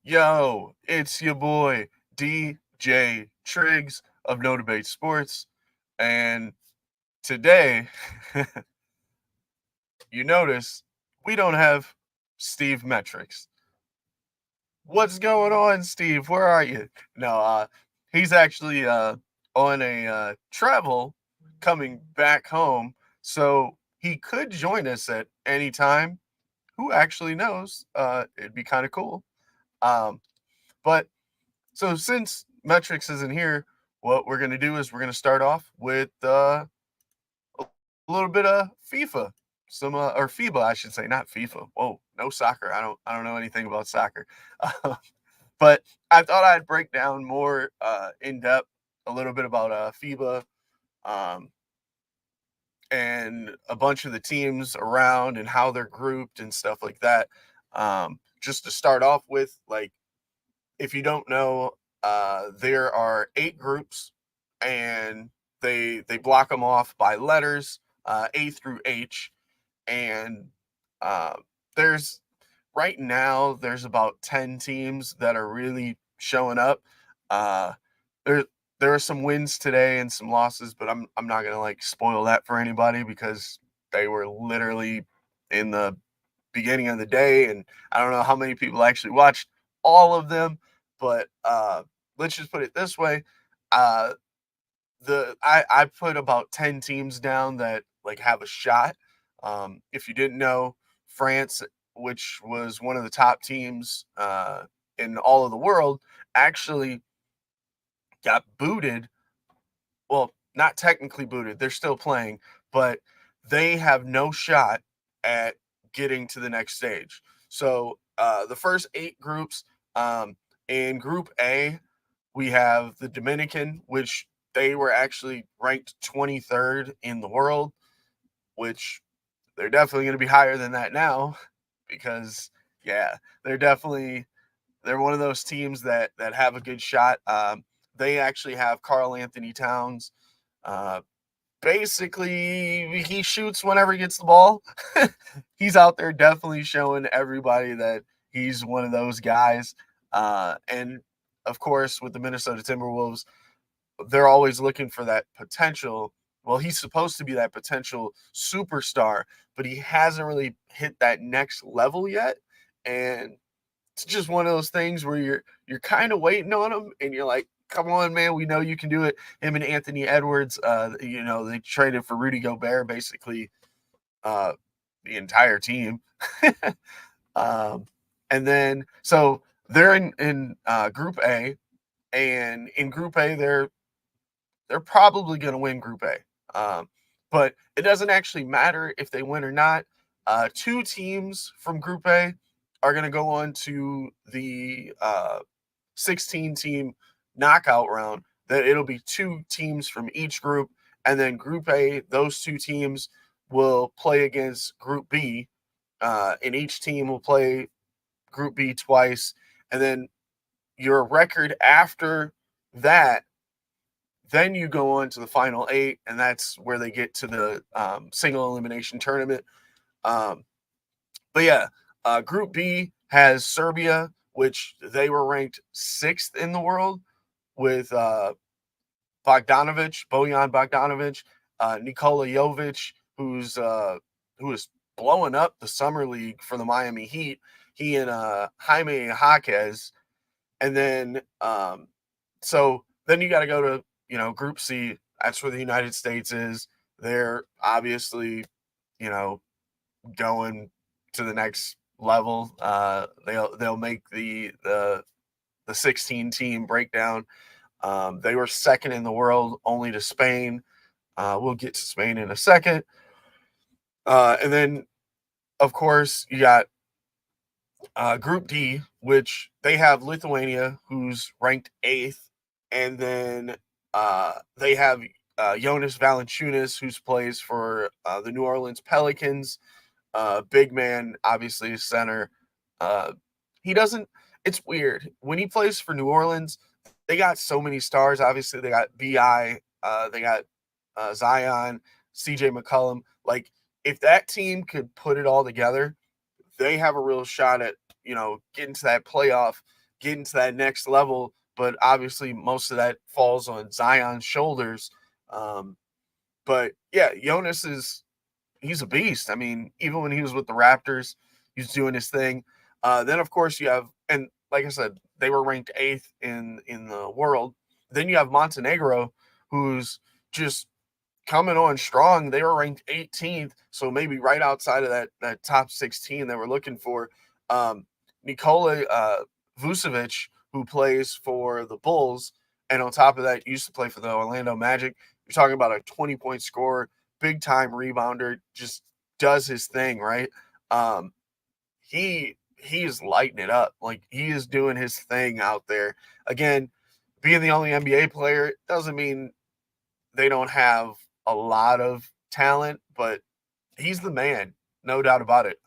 Yo, it's your boy DJ TRIGGS of Db8 Sports, and today, you notice we don't have Steve Metrics. What's going on, Steve? Where are you? No, he's actually on a travel coming back home, so he could join us at any time. Who actually knows? It'd be kind of cool. Um, but So since Metrics isn't here, what we're gonna do is we're gonna start off with a little bit of FIFA, some or FIBA, I should say, not FIFA. Whoa, no soccer. I don't know anything about soccer, uh, but I thought I'd break down more in depth a little bit about FIBA um, and a bunch of the teams around and how they're grouped and stuff like that. Just to start off with, like if you don't know, there are 8 groups, and they block them off by letters, A through H, and uh, there's right now there's about 10 teams that are really showing up. Uh, there there are some wins today and some losses, but I'm not gonna like spoil that for anybody because they were literally in the beginning of the day, and I don't know how many people actually watched all of them, but let's just put it this way. Uh, I put about 10 teams down that like have a shot. If you didn't know, France, which was one of the top teams in all of the world, actually got booted. Well, not technically booted. They're still playing, but they have no shot at getting to the next stage. So the first 8 groups, in Group A, we have the Dominican, which they were actually ranked 23rd in the world, which they're definitely going to be higher than that now because yeah, they're one of those teams that have a good shot. They actually have Carl Anthony Towns. Uh, Basically, he shoots whenever he gets the ball. He's out there definitely showing everybody that he's one of those guys. And of course, with the Minnesota Timberwolves, they're always looking for that potential. Well, he's supposed to be that potential superstar, but he hasn't really hit that next level yet. And it's just one of those things where you're kind of waiting on him, and you're like, come on, man, we know you can do it. Him and Anthony Edwards, they traded for Rudy Gobert, basically uh, the entire team. um, and then so they're in Group A, and in Group A they're probably going to win Group A. But it doesn't actually matter if they win or not. 2 teams from Group A are going to go on to the 16 team knockout round. That it'll be 2 teams from each group, and then Group A, those 2 teams will play against Group B, and each team will play Group B twice, and then your record after that, then you go on to the final 8, and that's where they get to the single elimination tournament. Um, but yeah, Group B has Serbia, which they were ranked 6th in the world, with Bojan Bogdanovic, Nikola Jovic, who is blowing up the summer league for the Miami Heat. He and Jaime Jaquez, and then so then you got to go to Group C. That's where the United States is. They're obviously going to the next level. They'll make the 16 team breakdown. They were 2nd in the world, only to Spain. We'll get to Spain in a second. And then, of course, you got Group D, which they have Lithuania, who's ranked 8th. And then they have Jonas Valanciunas, who plays for the New Orleans Pelicans. Big man, obviously, center. He doesn't. It's weird when he plays for New Orleans. They got so many stars. Obviously, they got Bi. They got Zion, CJ McCollum. Like, if that team could put it all together, they have a real shot at getting to that playoff. getting to that next level. But obviously, most of that falls on Zion's shoulders. Um, but yeah, Jonas he's a beast. I mean, even when he was with the Raptors, he was doing his thing. Then of course you have, and like I said, they were ranked 8th in the world. Then you have Montenegro, who's just coming on strong. They were ranked 18th, so maybe right outside of that top 16 that we're looking for. Nikola Vucevic, who plays for the Bulls, and on top of that, used to play for the Orlando Magic. You're talking about a 20-point scorer, big time rebounder, just does his thing, right? Um, he is lighting it up. Like, he is doing his thing out there. Again, being the only NBA player doesn't mean they don't have a lot of talent, but he's the man, no doubt about it.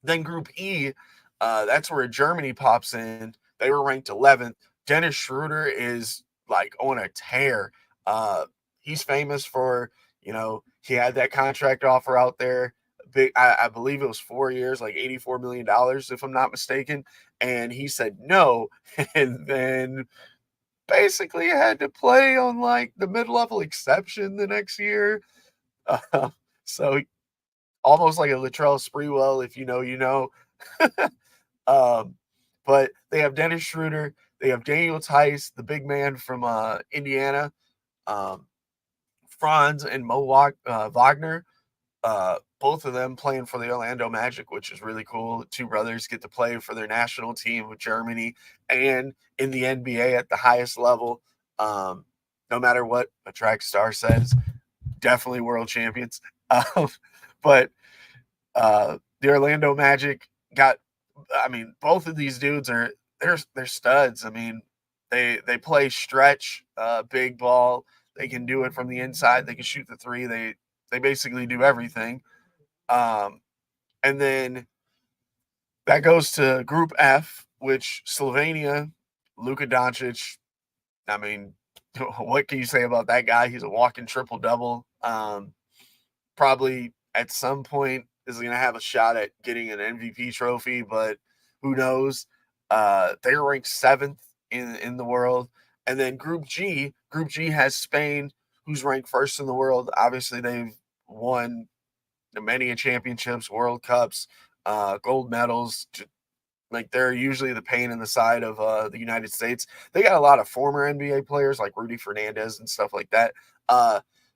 Then Group E, that's where Germany pops in. They were ranked 11th. Dennis Schroeder is like on a tear. He's famous for, he had that contract offer out there. Big, I believe it was 4 years, like $84 million, if I'm not mistaken. And he said no. And then basically had to play on like the mid-level exception the next year. Uh, so almost like a Latrell Sprewell, if you know, you know. um, but they have Dennis Schroeder, they have Daniel Tice, the big man from Indiana, um, Franz and Wagner. Both of them playing for the Orlando Magic, which is really cool. Two brothers get to play for their national team with Germany and in the NBA at the highest level. No matter what a track star says, definitely world champions. Um, but the Orlando Magic got, I mean, both of these dudes they're studs. I mean, they play stretch, big ball. They can do it from the inside. They can shoot the three. They basically do everything. Um, and then that goes to Group F, which Slovenia, Luka Doncic. I mean, what can you say about that guy? He's a walking triple double. Probably at some point is going to have a shot at getting an MVP trophy, but who knows? They're ranked 7th in the world. And then Group G has Spain, who's ranked 1st in the world. Obviously, they've won many championships, World Cups, gold medals. Like, they're usually the pain in the side of the United States. They got a lot of former NBA players like Rudy Fernandez and stuff like that.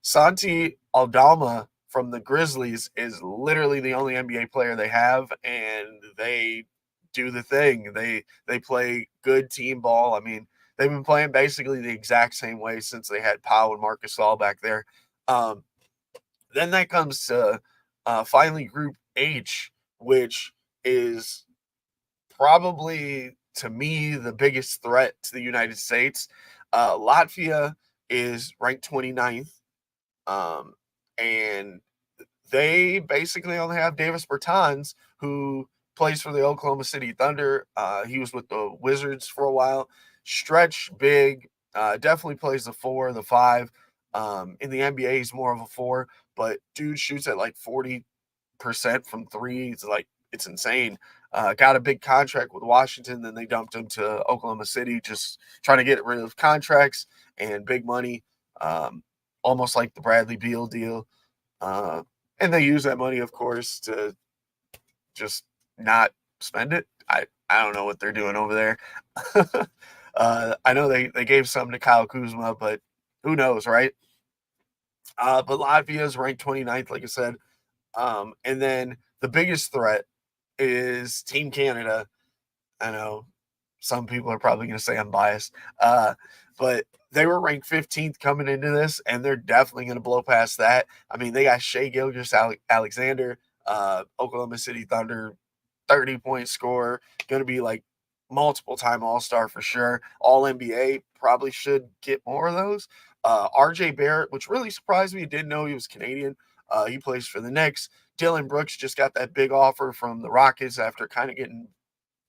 Santi Aldama from the Grizzlies is literally the only NBA player they have, and they do the thing. They play good team ball. I mean, they've been playing basically the exact same way since they had Powell and Marcus Gasol back there. Then that comes to finally Group H, which is probably, to me, the biggest threat to the United States. Latvia is ranked 29th, and they basically only have Davis Bertans, who plays for the Oklahoma City Thunder. He was with the Wizards for a while. Stretch big, definitely plays the 4, the 5. In the NBA, he's more of a 4, but dude shoots at like 40% from 3. It's insane. Got a big contract with Washington, then they dumped him to Oklahoma City, just trying to get rid of contracts and big money, almost like the Bradley Beal deal. And they use that money, of course, to just not spend it. I don't know what they're doing over there. I know they gave some to Kyle Kuzma, but who knows, right? But Latvia is ranked 29th, like I said. And then the biggest threat is Team Canada. I know some people are probably going to say I'm biased, but they were ranked 15th coming into this, and they're definitely going to blow past that. I mean, they got Shea Alexander, Oklahoma City Thunder, 30-point scorer, going to be like multiple-time All-Star for sure. All-NBA, probably should get more of those. RJ Barrett, which really surprised me. Didn't know he was Canadian. He plays for the Knicks. Dylan Brooks just got that big offer from the Rockets after kind of getting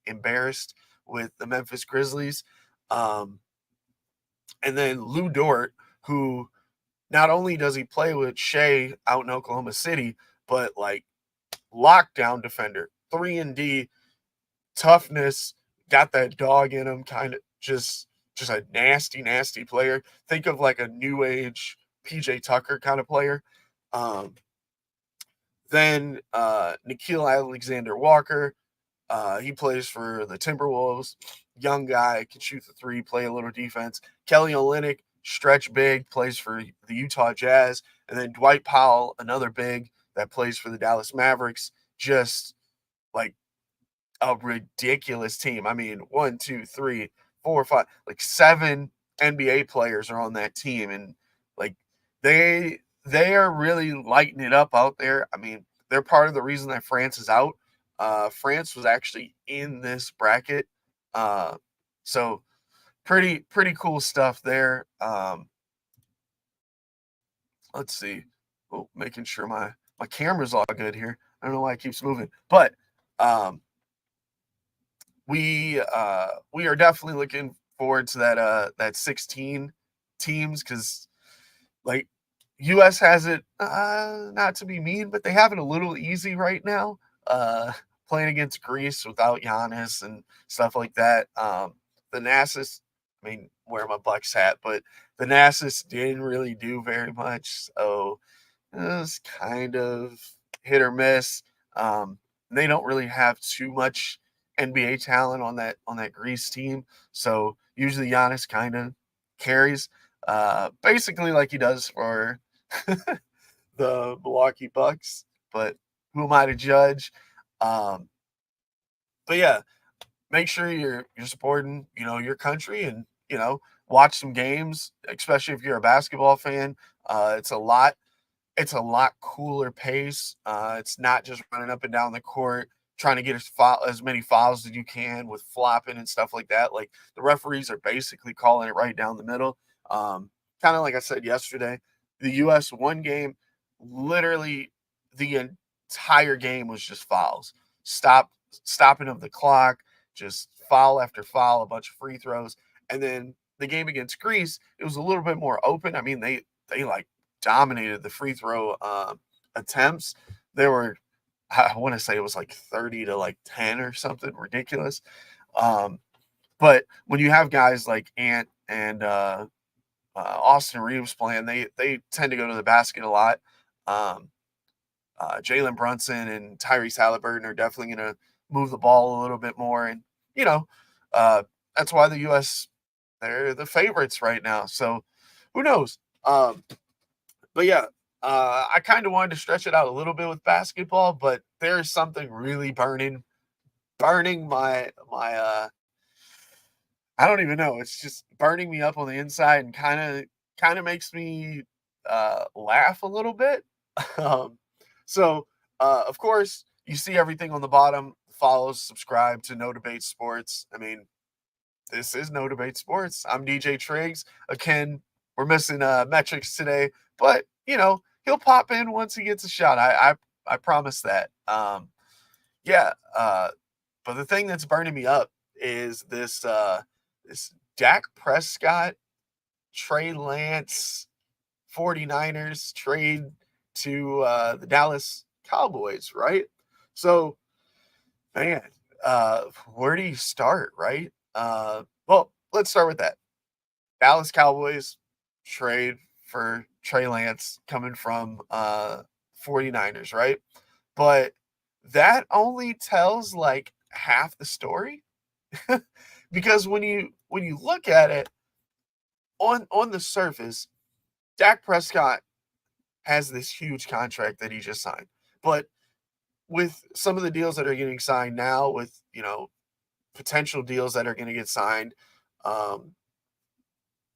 embarrassed with the Memphis Grizzlies. And then Lou Dort, who not only does he play with Shea out in Oklahoma City, but like lockdown defender, 3-and-D, toughness, got that dog in him, kind of just a nasty, nasty player. Think of like a new age PJ Tucker kind of player. Um, then Nikhil Alexander Walker, he plays for the Timberwolves. Young guy, can shoot the three, play a little defense. Kelly Olynyk, stretch big, plays for the Utah Jazz. And then Dwight Powell, another big that plays for the Dallas Mavericks. Just like a ridiculous team. I mean, 1, 2, 3, 4, 5, like 7 NBA players are on that team, and like they are really lighting it up out there. I mean, they're part of the reason that France is out. France was actually in this bracket, so pretty cool stuff there. Let's see. Oh, making sure my camera's all good here. I don't know why it keeps moving, but we are definitely looking forward to that 16 teams, because like US has it, not to be mean, but they have it a little easy right now, playing against Greece without Giannis and stuff like that. The Nasus, I mean, wear my Bucks hat, but the Nasus didn't really do very much, so it was kind of hit or miss. They don't really have too much NBA talent on that Greece team, so usually Giannis kind of carries, basically like he does for the Milwaukee Bucks. But who am I to judge? Um, but yeah, make sure you're supporting, your country, and watch some games, especially if you're a basketball fan. It's a lot cooler pace. It's not just running up and down the court trying to get as many fouls as you can with flopping and stuff like that. Like, the referees are basically calling it right down the middle. Kind of like I said yesterday, the U.S. one game, literally the entire game was just fouls, stopping of the clock, just foul after foul, a bunch of free throws. And then the game against Greece, it was a little bit more open. I mean, they like dominated the free throw attempts. There were, I want to say it was like 30 to like 10 or something ridiculous. But when you have guys like Ant and Austin Reeves playing, they tend to go to the basket a lot. Um, Jalen Brunson and Tyrese Halliburton are definitely going to move the ball a little bit more. And, you know, uh, that's why the U.S., they're the favorites right now. So who knows? But yeah, I kind of wanted to stretch it out a little bit with basketball, but there's something really burning my I don't even know. It's just burning me up on the inside, and kind of makes me laugh a little bit. um, so of course, you see everything on the bottom. Follow, subscribe to No Debate Sports. I mean, this is No Debate Sports. I'm DJ TRIGGS. Again, we're missing metrics today, but he'll pop in once he gets a shot. I promise that. Yeah. But the thing that's burning me up is this Dak Prescott, Trey Lance, 49ers trade to the Dallas Cowboys, right? So, man, where do you start, right? Well, let's start with that. Dallas Cowboys trade for Trey Lance coming from 49ers, right? But that only tells like half the story. Because when you look at it on the surface, Dak Prescott has this huge contract that he just signed. But with some of the deals that are getting signed now, with potential deals that are going to get signed, um,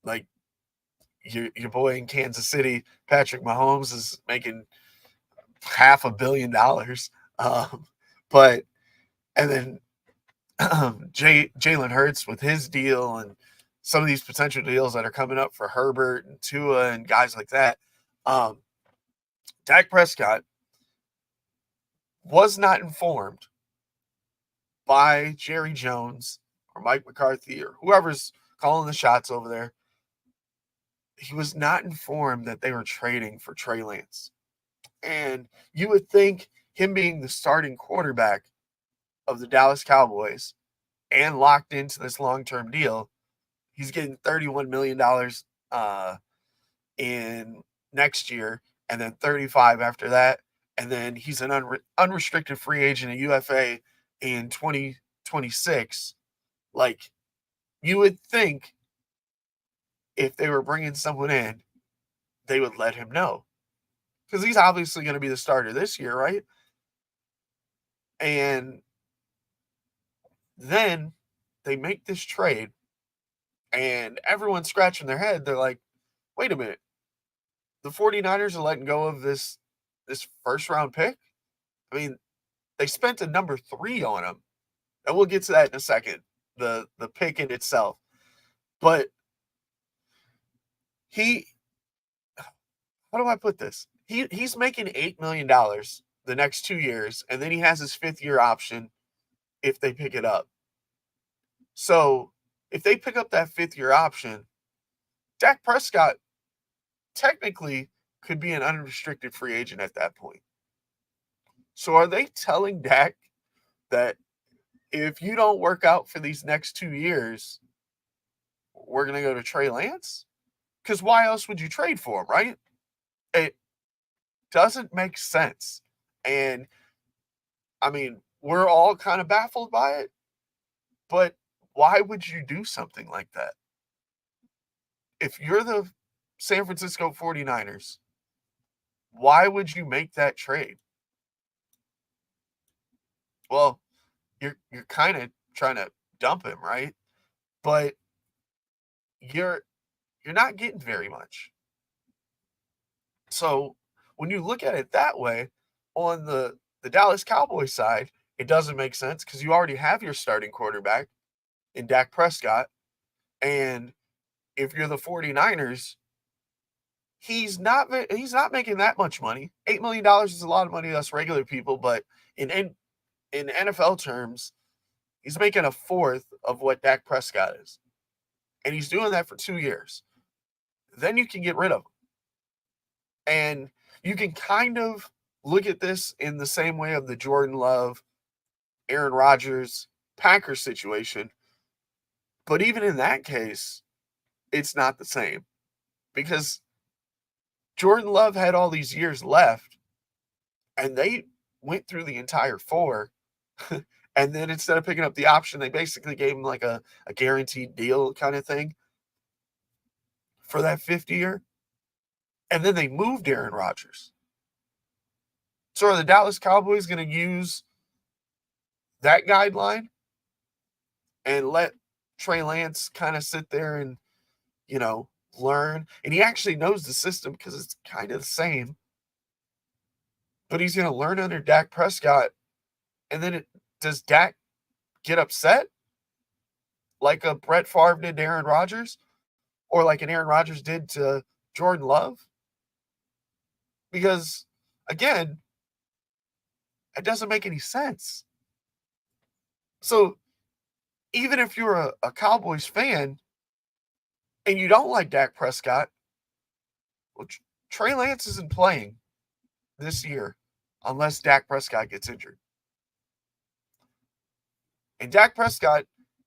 like your boy in Kansas City, Patrick Mahomes, is making $500 million. Um, but and then Jalen Hurts with his deal, and some of these potential deals that are coming up for Herbert and Tua and guys like that. Um, Dak Prescott was not informed by Jerry Jones or Mike McCarthy or whoever's calling the shots over there. He was not informed that they were trading for Trey Lance. And you would think him being the starting quarterback of the Dallas Cowboys and locked into this long-term deal. He's getting $31 million in next year, and then 35 after that. And then he's an unrestricted free agent, a UFA in 2026. Like, you would think if they were bringing someone in, they would let him know. Because he's obviously going to be the starter this year, right? And then they make this trade, and everyone's scratching their head. They're like, wait a minute. The 49ers are letting go of this first-round pick? I mean, they spent a number 3 on him. And we'll get to that in a second, the pick in itself. But how do I put this? He's making $8 million the next 2 years, and then he has his 5th-year option if they pick it up. So if they pick up that 5th-year option, Dak Prescott technically could be an unrestricted free agent at that point. So are they telling Dak that if you don't work out for these next 2 years, we're going to go to Trey Lance? Because why else would you trade for him, right? It doesn't make sense. And, I mean, we're all kind of baffled by it, but why would you do something like that? If you're the San Francisco 49ers, why would you make that trade? Well, you're kind of trying to dump him, right? But you're not getting very much. So when you look at it that way, on the Dallas Cowboys side, it doesn't make sense because you already have your starting quarterback in Dak Prescott. And if you're the 49ers, he's not making that much money. $8 million is a lot of money to us regular people, but in NFL terms, he's making a fourth of what Dak Prescott is. And he's doing that for 2 years. Then you can get rid of him. And you can kind of look at this in the same way of the Jordan Love, Aaron Rodgers, Packers situation. But even in that case, it's not the same. Because Jordan Love had all these years left, and they went through the entire 4. And then instead of picking up the option, they basically gave him like a guaranteed deal kind of thing for that 5th year. And then they moved Aaron Rodgers. So are the Dallas Cowboys going to use that guideline and let Trey Lance kind of sit there and, learn? And he actually knows the system because it's kind of the same. But he's going to learn under Dak Prescott. And then does Dak get upset like a Brett Favre did to Aaron Rodgers? Or like an Aaron Rodgers did to Jordan Love? Because, again, it doesn't make any sense. So even if you're a Cowboys fan and you don't like Dak Prescott, well, Trey Lance isn't playing this year unless Dak Prescott gets injured. And Dak Prescott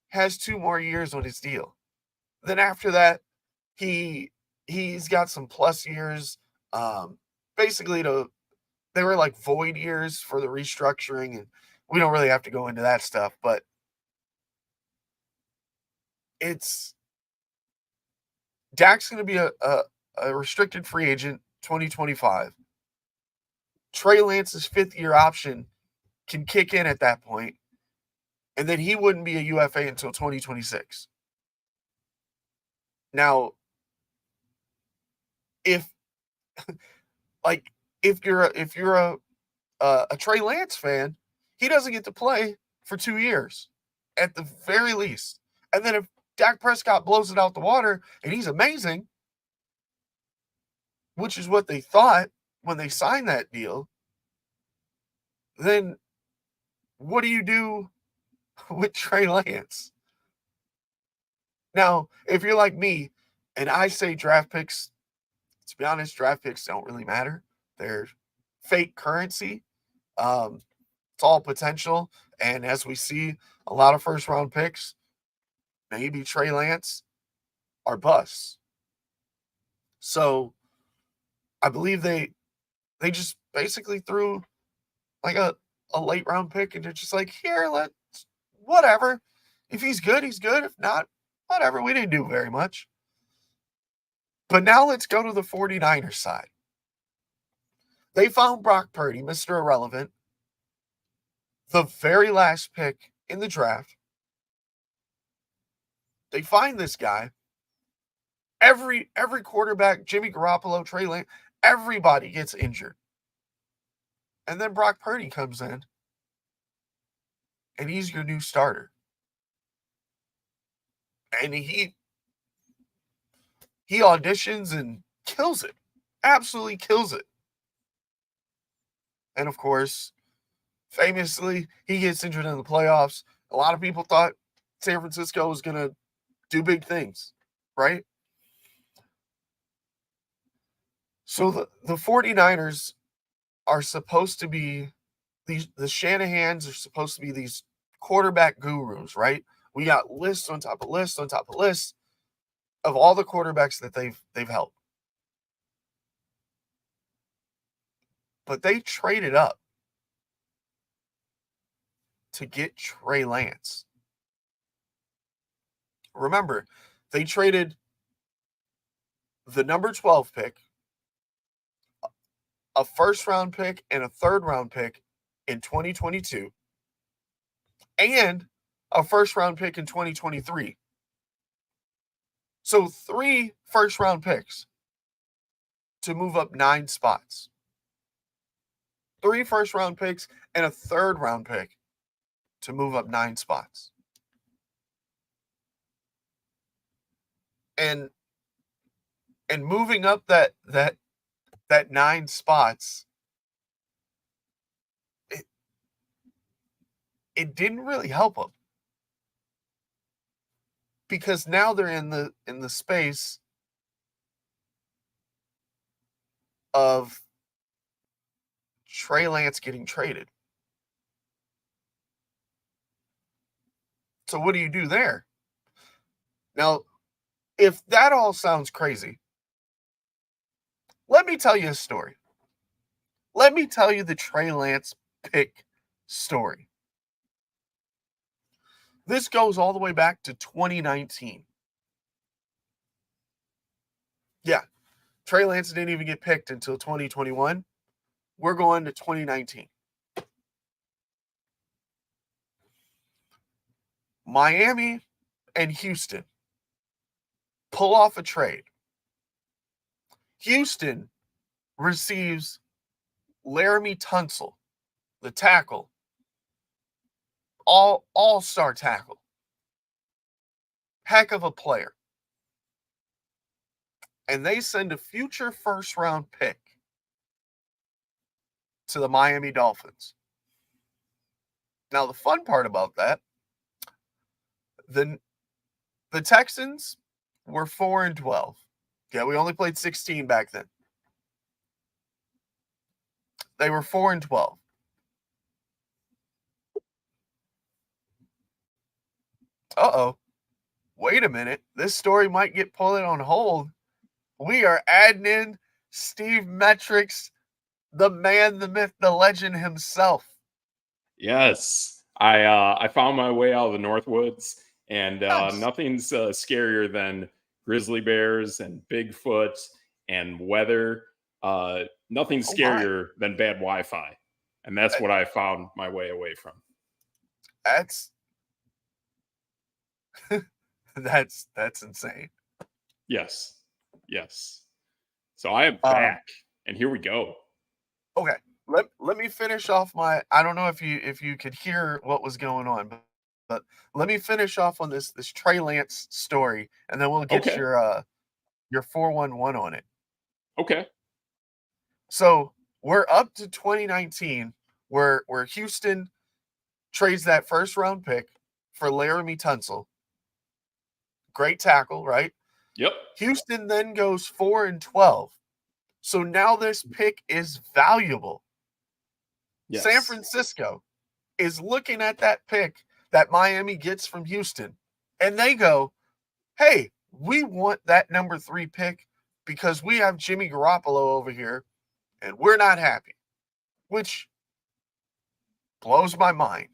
has 2 more years on his deal. Then after that, he's got some plus years. Basically, they were like void years for the restructuring, and we don't really have to go into that stuff, but Dak's going to be a restricted free agent 2025. Trey Lance's 5th-year option can kick in at that point, and then he wouldn't be a UFA until 2026. Now, if you're a Trey Lance fan, he doesn't get to play for 2 years at the very least. And then if Dak Prescott blows it out the water and he's amazing, which is what they thought when they signed that deal, then what do you do with Trey Lance? Now, if you're like me and I say draft picks, to be honest, draft picks don't really matter. They're fake currency. It's all potential. And as we see, a lot of first-round picks, maybe Trey Lance, are busts. So I believe they just basically threw like a late round pick, and they're just like, here, let's whatever. If he's good, he's good. If not, whatever. We didn't do very much. But now let's go to the 49ers side. They found Brock Purdy, Mr. Irrelevant, the very last pick in the draft. They find this guy. Every quarterback, Jimmy Garoppolo, Trey Lance, everybody gets injured. And then Brock Purdy comes in, and he's your new starter. And he auditions and kills it. Absolutely kills it. And of course, famously, he gets injured in the playoffs. A lot of people thought San Francisco was going to do big things, right? So the 49ers are supposed to be the Shanahans are supposed to be these quarterback gurus, right? We got lists on top of lists on top of lists of all the quarterbacks that they've helped. But they traded up to get Trey Lance. Remember, they traded the number 12 pick, a first-round pick, and a third-round pick in 2022, and a first-round pick in 2023. So 3 first-round picks to move up 9 spots. 3 first-round picks and a third-round pick to move up 9 spots. And moving up that 9 spots, it didn't really help them, because now they're in the space of Trey Lance getting traded. So what do you do there? Now, if that all sounds crazy, let me tell you a story. Let me tell you the Trey Lance pick story. This goes all the way back to 2019. Yeah, Trey Lance didn't even get picked until 2021. We're going to 2019. Miami and Houston pull off a trade. Houston receives Laramie Tunsil, the tackle, all-star tackle. Heck of a player. And they send a future first-round pick to the Miami Dolphins. Now, the fun part about that, the Texans were 4-12. Yeah, we only played 16 back then. They were 4-12. Uh-oh. Wait a minute. This story might get put on hold. We are adding in STEVE M3TR1CS, the man, the myth, the legend himself. Yes. I found my way out of the Northwoods, and Nice. nothing's scarier than grizzly bears and Bigfoot and weather. Nothing's scarier than bad Wi-Fi. And that's what I found my way away from. That's insane. Yes. So I am back, and here we go. Okay. Let me finish off my. I don't know if you could hear what was going on, but let me finish off on this Trey Lance story, and then we'll get your 411 on it. Okay. So we're up to 2019, where Houston trades that first round pick for Laramie Tunsil. Great tackle, right? Yep. Houston then goes 4-12. So now this pick is valuable. Yes. San Francisco is looking at that pick that Miami gets from Houston, and they go, hey, we want that number 3 pick because we have Jimmy Garoppolo over here, and we're not happy, which blows my mind.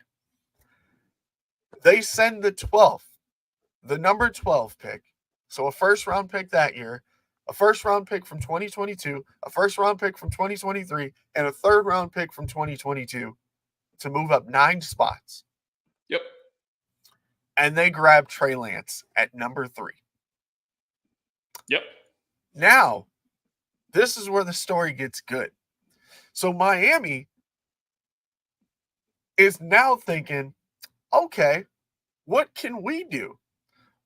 They send the number 12 pick, so a first-round pick that year, a first-round pick from 2022, a first-round pick from 2023, and a third-round pick from 2022 to move up 9 spots. Yep. And they grab Trey Lance at number 3. Yep. Now, this is where the story gets good. So Miami is now thinking, okay, what can we do?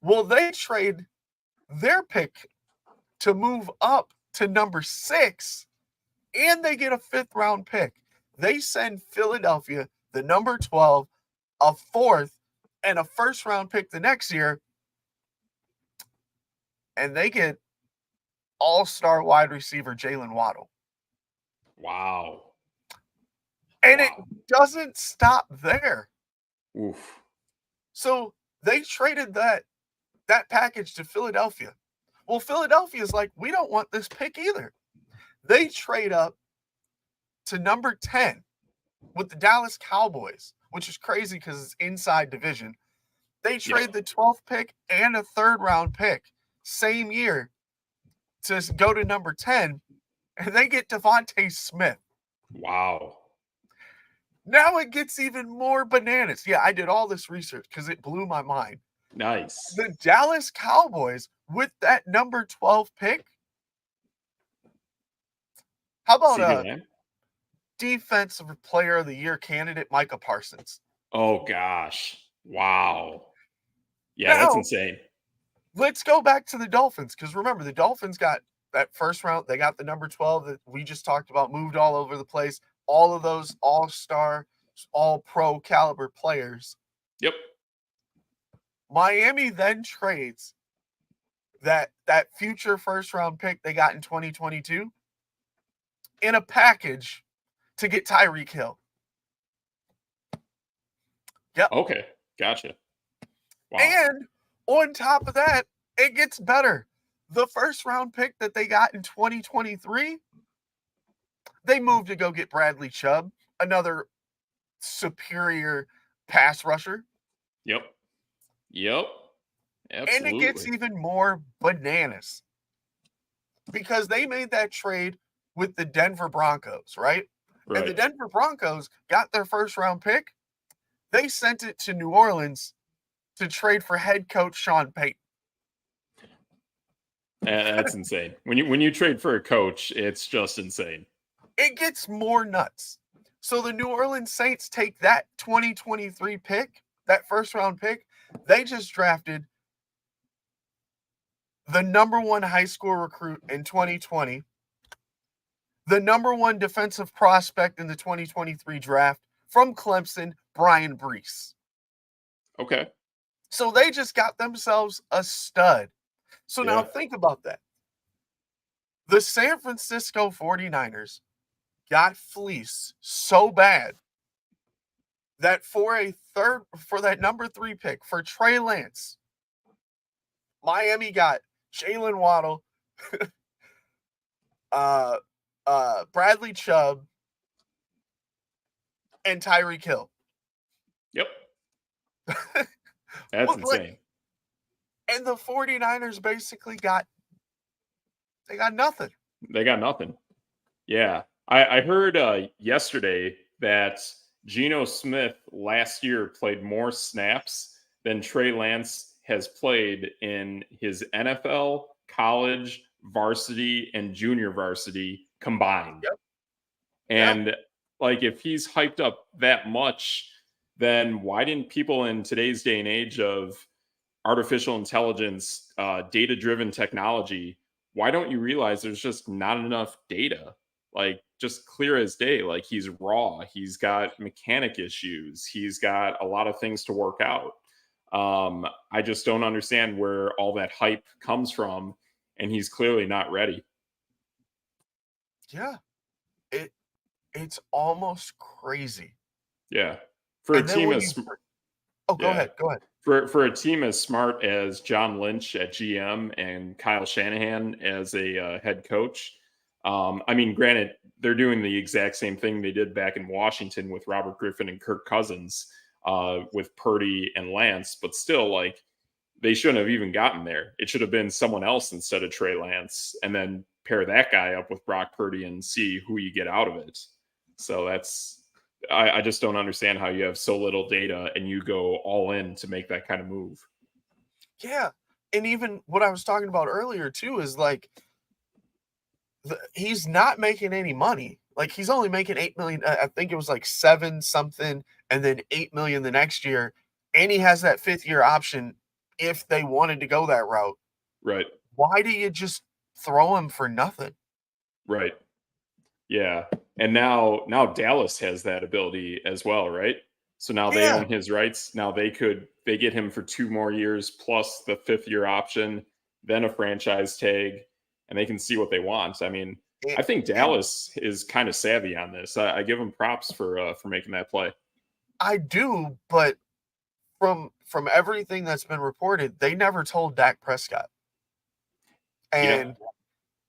Well, they trade their pick to move up to number 6, and they get a 5th-round pick. They send Philadelphia the number 12, a 4th, and a first-round pick the next year, and they get all-star wide receiver Jalen Waddle. Wow. And it doesn't stop there. Oof. So they traded that package to Philadelphia. Well, Philadelphia's like, we don't want this pick either. They trade up to number 10 with the Dallas Cowboys, which is crazy because it's inside division. They trade the 12th pick and a 3rd-round pick same year to go to number 10, and they get Devontae Smith. Wow. Now it gets even more bananas. Yeah, I did all this research because it blew my mind. Nice. The Dallas Cowboys with that number 12 pick. How about defensive player of the year candidate Micah Parsons? Oh, gosh. Wow. Yeah, Now, that's insane. Let's go back to the Dolphins, because remember, the Dolphins got that first round. They got the number 12 that we just talked about, moved all over the place. All of those all-star, all-pro caliber players. Yep. Miami then trades that future first-round pick they got in 2022 in a package to get Tyreek Hill. Yep. Okay. Gotcha. Wow. And on top of that, it gets better. The first-round pick that they got in 2023, they moved to go get Bradley Chubb, another superior pass rusher. Yep. Absolutely. And it gets even more bananas because they made that trade with the Denver Broncos, right? And the Denver Broncos got their first-round pick. They sent it to New Orleans to trade for head coach Sean Payton. That's insane. When you trade for a coach, it's just insane. It gets more nuts. So the New Orleans Saints take that 2023 pick, that first-round pick. They just drafted the number 1 high school recruit in 2020, the number 1 defensive prospect in the 2023 draft from Clemson, Brian Brees. Okay. So they just got themselves a stud. So now think about that. The San Francisco 49ers got fleeced so bad that for that number 3 pick for Trey Lance, Miami got Jalen Waddle, Bradley Chubb, and Tyreek Hill. Yep. That's insane. And the 49ers basically got nothing. They got nothing. Yeah. I heard yesterday that Geno Smith last year played more snaps than Trey Lance has played in his NFL, college, varsity, and junior varsity combined. Yep. And like, if he's hyped up that much, then why didn't people in today's day and age of artificial intelligence, data-driven technology, why don't you realize there's just not enough data? Like, just clear as day. Like, he's raw. He's got mechanic issues. He's got a lot of things to work out. I just don't understand where all that hype comes from, and he's clearly not ready. Yeah. It's almost crazy. Yeah. For a team as Oh, go Yeah. ahead. Go ahead. For a team as smart as John Lynch at GM and Kyle Shanahan as a head coach, I mean, granted, they're doing the exact same thing they did back in Washington with Robert Griffin and Kirk Cousins, with Purdy and Lance, but still, like, they shouldn't have even gotten there. It should have been someone else instead of Trey Lance, and then pair that guy up with Brock Purdy and see who you get out of it. So I just don't understand how you have so little data and you go all in to make that kind of move. Yeah. And even what I was talking about earlier too is like he's not making any money. Like he's only making 8 million. I think it was like 7 something and then 8 million the next year. And he has that 5th-year option if they wanted to go that route. Right. Why do you just throw him for nothing? Right. Yeah. And now Dallas has that ability as well, right? So now they Yeah. own his rights. Now they get him for 2 more years plus the 5th-year option, then a franchise tag, and they can see what they want. I mean, I think Dallas is kind of savvy on this. I give them props for making that play. I do, but from everything that's been reported, they never told Dak Prescott. And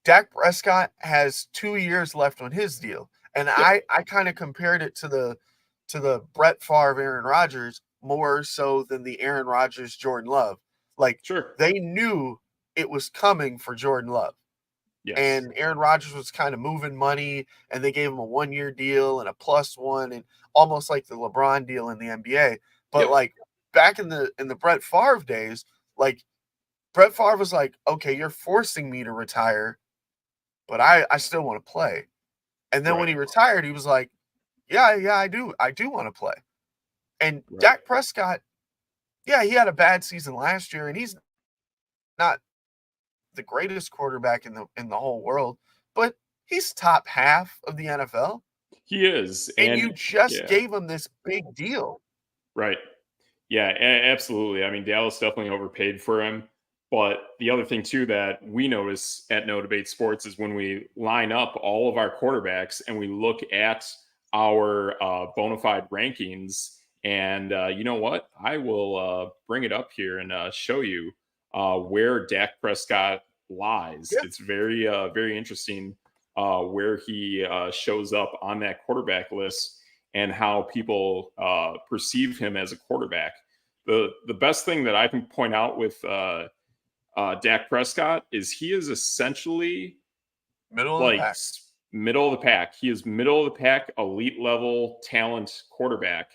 Dak Prescott has 2 years left on his deal. And I kind of compared it to the Brett Favre, Aaron Rodgers more so than the Aaron Rodgers, Jordan Love. Like Sure. they knew it was coming for Jordan Love. Yes. And Aaron Rodgers was kind of moving money, and they gave him a 1-year deal and a +1, and almost like the LeBron deal in the NBA. But like back in the Brett Favre days, like Brett Favre was like, okay, you're forcing me to retire, but I still want to play. And then when he retired, he was like, yeah, I do want to play. And Dak Prescott, yeah, he had a bad season last year, and he's not the greatest quarterback in the whole world, but he's top half of the NFL. He is. And you just gave him this big deal. Right. Yeah, absolutely. I mean, Dallas definitely overpaid for him. But the other thing, too, that we notice at No Debate Sports is when we line up all of our quarterbacks and we look at our bona fide rankings. And you know what? I will bring it up here and show you where Dak Prescott lies. Yeah. It's very, very interesting where he shows up on that quarterback list and how people perceive him as a quarterback. The best thing that I can point out with Dak Prescott is he is essentially middle of the pack. Middle of the pack. He is middle of the pack, elite level talent quarterback.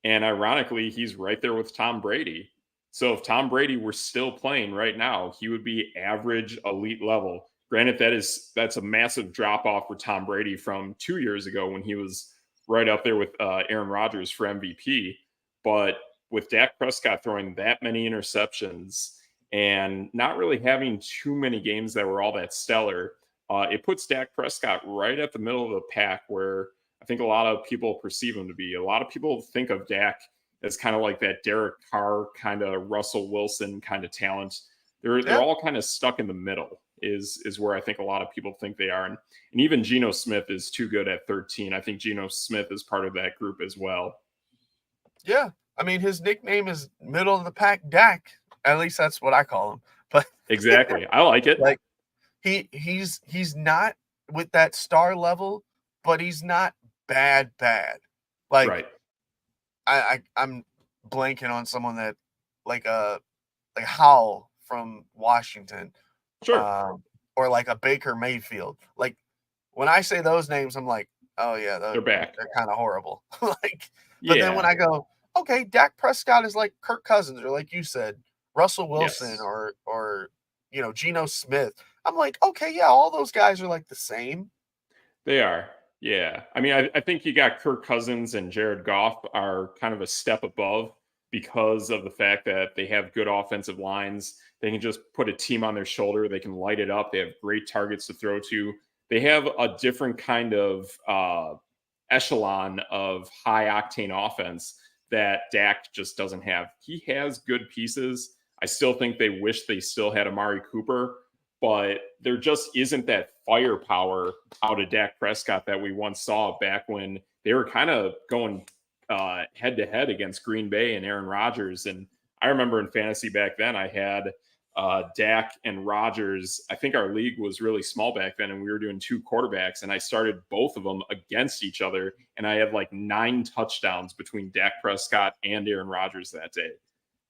And ironically, he's right there with Tom Brady. So if Tom Brady were still playing right now, he would be average elite level. Granted, that's a massive drop off for Tom Brady from 2 years ago when he was right up there with Aaron Rodgers for MVP. But with Dak Prescott throwing that many interceptions and not really having too many games that were all that stellar, it puts Dak Prescott right at the middle of the pack where I think a lot of people perceive him to be. A lot of people think of Dak as kind of like that Derek Carr, kind of Russell Wilson kind of talent. They're all kind of stuck in the middle is where I think a lot of people think they are. And even Geno Smith is too good at 13. I think Geno Smith is part of that group as well. Yeah. I mean, his nickname is middle of the pack Dak. At least that's what I call him. But exactly. I like it. Like he's not with that star level, but he's not bad. Like I'm blanking on someone that like Howell from Washington. Sure. Or like a Baker Mayfield. Like when I say those names, I'm like, oh yeah, they're back. They're kind of horrible. But then when I go, okay, Dak Prescott is like Kirk Cousins, or like you said, Russell Wilson, or Geno Smith. I'm like, okay, yeah, all those guys are like the same. They are. Yeah. I mean, I think you got Kirk Cousins and Jared Goff are kind of a step above because of the fact that they have good offensive lines. They can just put a team on their shoulder. They can light it up. They have great targets to throw to. They have a different kind of echelon of high octane offense that Dak just doesn't have. He has good pieces. I still think they wish they still had Amari Cooper, but there just isn't that firepower out of Dak Prescott that we once saw back when they were kind of going head to head against Green Bay and Aaron Rodgers. And I remember in fantasy back then, I had Dak and Rodgers. I think our league was really small back then, and we were doing 2 quarterbacks, and I started both of them against each other, and I had like 9 touchdowns between Dak Prescott and Aaron Rodgers that day.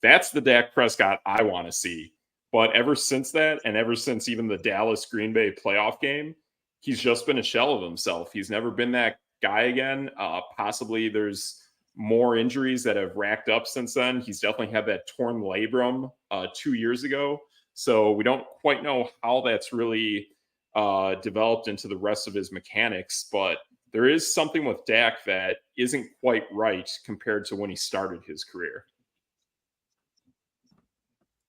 That's the Dak Prescott I want to see. But ever since that, and ever since even the Dallas Green Bay playoff game, he's just been a shell of himself. He's never been that guy again. Possibly there's more injuries that have racked up since then. He's definitely had that torn labrum 2 years ago. So we don't quite know how that's really developed into the rest of his mechanics. But there is something with Dak that isn't quite right compared to when he started his career.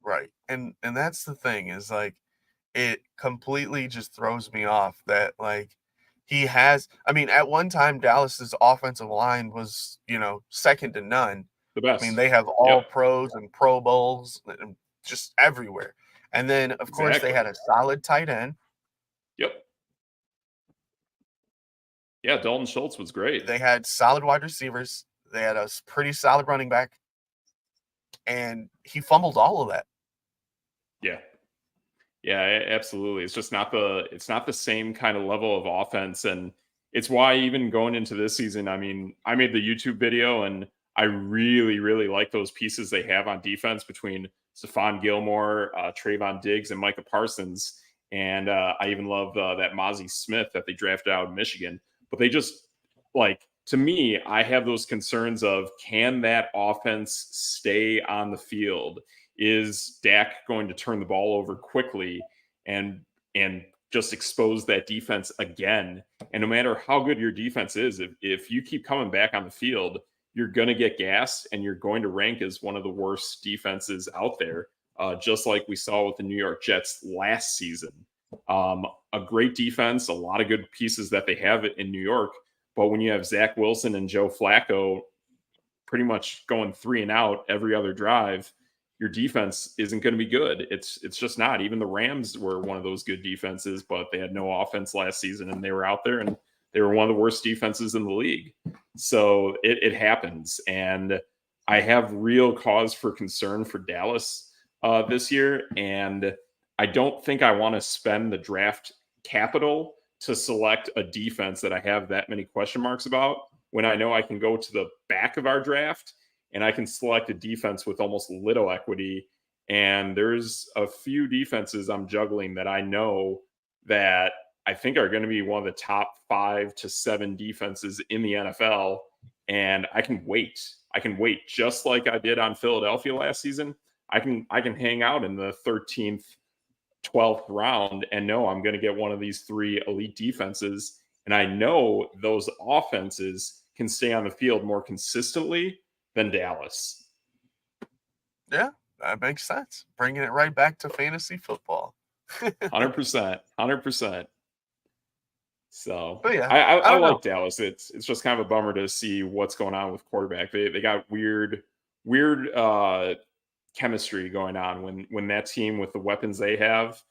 Right. And that's the thing is like it completely just throws me off that like he has I mean at one time Dallas's offensive line was, second to none. The I best. mean they have all Yep. pros and pro bowls and just everywhere. And then of course they Exactly. had a solid tight end. Yep. Yeah, Dalton Schultz was great. They had solid wide receivers. They had a pretty solid running back. And he fumbled all of that. Yeah. Yeah, absolutely. It's just not the same kind of level of offense. And it's why even going into this season, I mean, I made the YouTube video and I really, really like those pieces they have on defense between Stephon Gilmore, Trayvon Diggs, and Micah Parsons. And I even love that Mozzie Smith that they drafted out of Michigan. But they just, like, to me, I have those concerns of, can that offense stay on the field? Is Dak going to turn the ball over quickly and just expose that defense again? And no matter how good your defense is, if you keep coming back on the field, you're going to get gassed and you're going to rank as one of the worst defenses out there, just like we saw with the New York Jets last season. A great defense, a lot of good pieces that they have in New York. But when you have Zach Wilson and Joe Flacco pretty much going 3 and out every other drive, your defense isn't going to be good. It's just not. Even the Rams were one of those good defenses, but they had no offense last season, and they were out there, and they were one of the worst defenses in the league. So it happens, and I have real cause for concern for Dallas this year, and I don't think I want to spend the draft capital to select a defense that I have that many question marks about, when I know I can go to the back of our draft and I can select a defense with almost little equity. And there's a few defenses I'm juggling that I know that I think are going to be one of the top 5 to 7 defenses in the NFL. And I can wait. I can wait just like I did on Philadelphia last season. I can hang out in the 13th, 12th round and know I'm going to get one of these 3 elite defenses. And I know those offenses can stay on the field more consistently than Dallas. Yeah, that makes sense. Bringing it right back to fantasy football. 100%. 100%. So but yeah, I like Dallas. It's just kind of a bummer to see what's going on with quarterback. They got weird chemistry going on when that team with the weapons they have.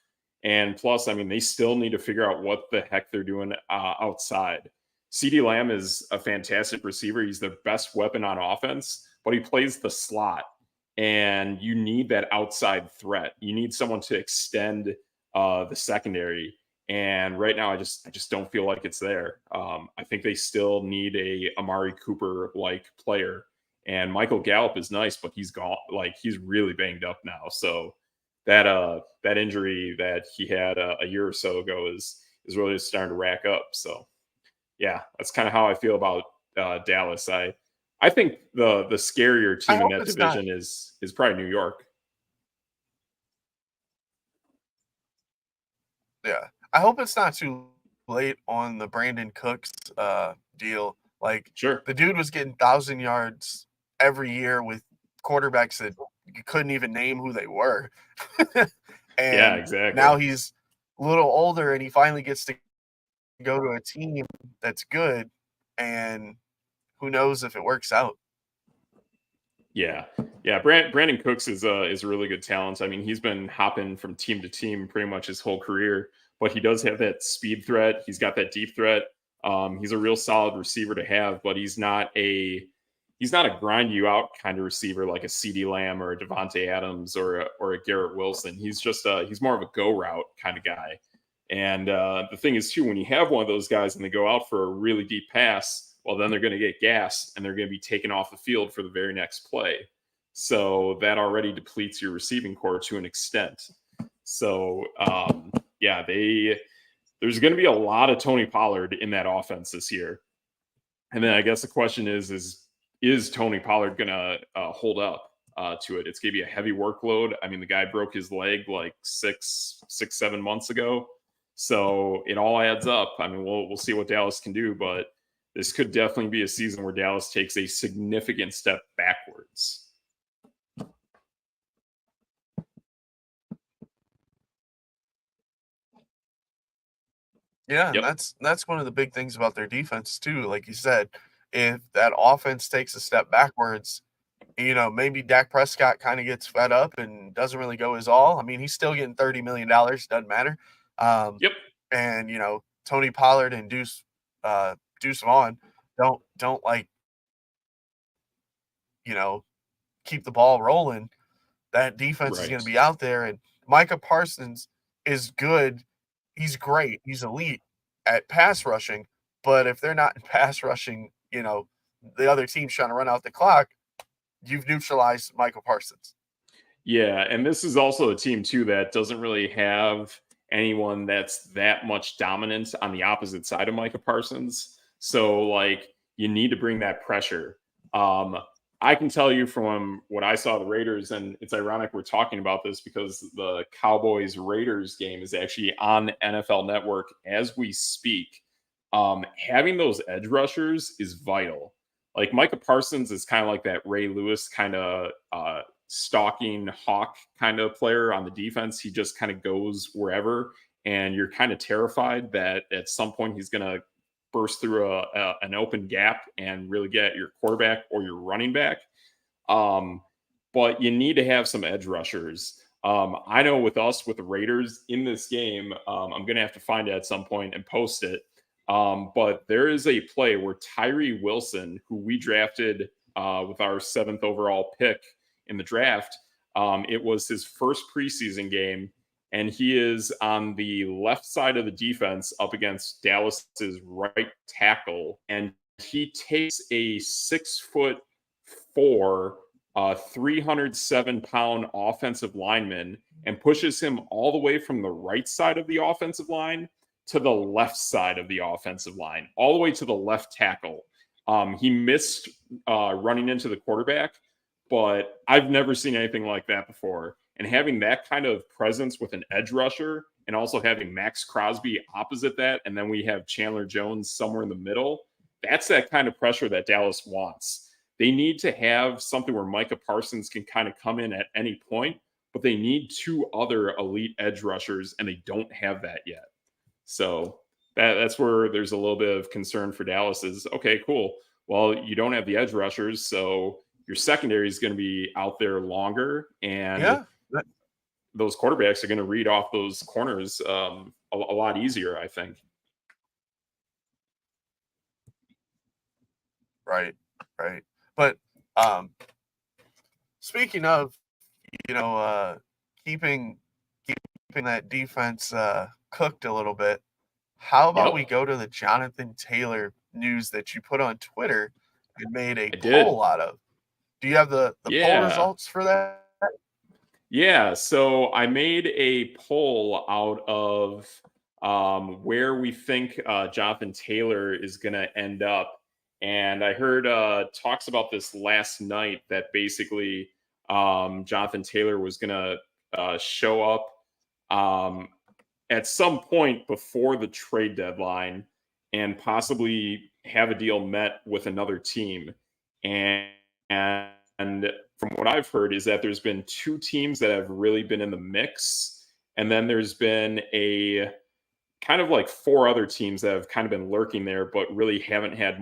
And plus, I mean, they still need to figure out what the heck they're doing outside. CeeDee Lamb is a fantastic receiver. He's their best weapon on offense, but he plays the slot. And you need that outside threat. You need someone to extend the secondary. And right now, I just don't feel like it's there. I think they still need a Amari Cooper-like player. And Michael Gallup is nice, but he's gone. Like, he's really banged up now. So that injury that he had a year or so ago is really starting to rack up. So yeah, that's kind of how I feel about Dallas. I think the scarier team in that division is probably New York. Yeah, I hope it's not too late on the Brandon Cooks deal. Like, sure, the dude was getting 1,000 yards every year with quarterbacks that you couldn't even name who they were. And yeah, exactly. Now he's a little older and he finally gets to go to a team that's good, and who knows if it works out. Yeah. Brandon Cooks is a really good talent. I mean, he's been hopping from team to team pretty much his whole career, but he does have that speed threat. He's got that deep threat. He's a real solid receiver to have, but he's not a he's not a grind you out kind of receiver like a CeeDee Lamb or a Devontae Adams or a Garrett Wilson. He's just he's more of a go route kind of guy. And the thing is, too, when you have one of those guys and they go out for a really deep pass, well, then they're going to get gassed and they're going to be taken off the field for the very next play. So that already depletes your receiving core to an extent. So, yeah, there's going to be a lot of Tony Pollard in that offense this year. And then I guess the question is Tony Pollard going to hold up to it? It's going to be a heavy workload. I mean, the guy broke his leg like 7 months ago. So it all adds up. I mean, we'll see what Dallas can do, but this could definitely be a season where Dallas takes a significant step backwards. Yeah, Yep. and that's one of the big things about their defense too. Like you said, if that offense takes a step backwards, maybe Dak Prescott kind of gets fed up and doesn't really go his all. I mean, he's still getting $30 million, doesn't matter. Yep. And Tony Pollard and Deuce Vaughn don't like keep the ball rolling. That defense is going to be out there, and Micah Parsons is good. He's great. He's elite at pass rushing, but if they're not in pass rushing, the other team's trying to run out the clock, you've neutralized Michael Parsons. Yeah, and this is also a team, too, that doesn't really have anyone that's that much dominant on the opposite side of Micah Parsons. So, you need to bring that pressure. I can tell you from what I saw the Raiders, and it's ironic we're talking about this because the Cowboys-Raiders game is actually on NFL Network as we speak. Having those edge rushers is vital. Like Micah Parsons is kind of like that Ray Lewis kind of stalking hawk kind of player on the defense. He just kind of goes wherever, and you're kind of terrified that at some point he's going to burst through an open gap and really get your quarterback or your running back. But you need to have some edge rushers. I know with the Raiders in this game, I'm going to have to find it at some point and post it. But there is a play where Tyree Wilson, who we drafted with our 7th overall pick in the draft, it was his first preseason game. And he is on the left side of the defense up against Dallas's right tackle. And he takes a 6'4", 307-pound offensive lineman and pushes him all the way from the right side of the offensive line to the left side of the offensive line, all the way to the left tackle. He missed running into the quarterback, but I've never seen anything like that before. And having that kind of presence with an edge rusher and also having Max Crosby opposite that, and then we have Chandler Jones somewhere in the middle, that's that kind of pressure that Dallas wants. They need to have something where Micah Parsons can kind of come in at any point, but they need 2 other elite edge rushers, and they don't have that yet. So that's where there's a little bit of concern for Dallas is, okay, cool. Well, you don't have the edge rushers, so your secondary is going to be out there longer, and those quarterbacks are going to read off those corners a lot easier, I think. Right. But speaking of, keeping that defense cooked a little bit, how about we go to the Jonathan Taylor news that you put on Twitter and made a poll out of? Do you have the poll results for that? Yeah, so I made a poll out of where we think Jonathan Taylor is going to end up. And I heard talks about this last night that basically Jonathan Taylor was going to show up at some point before the trade deadline and possibly have a deal met with another team. And from what I've heard is that there's been 2 teams that have really been in the mix. And then there's been a kind of like 4 other teams that have kind of been lurking there, but really haven't had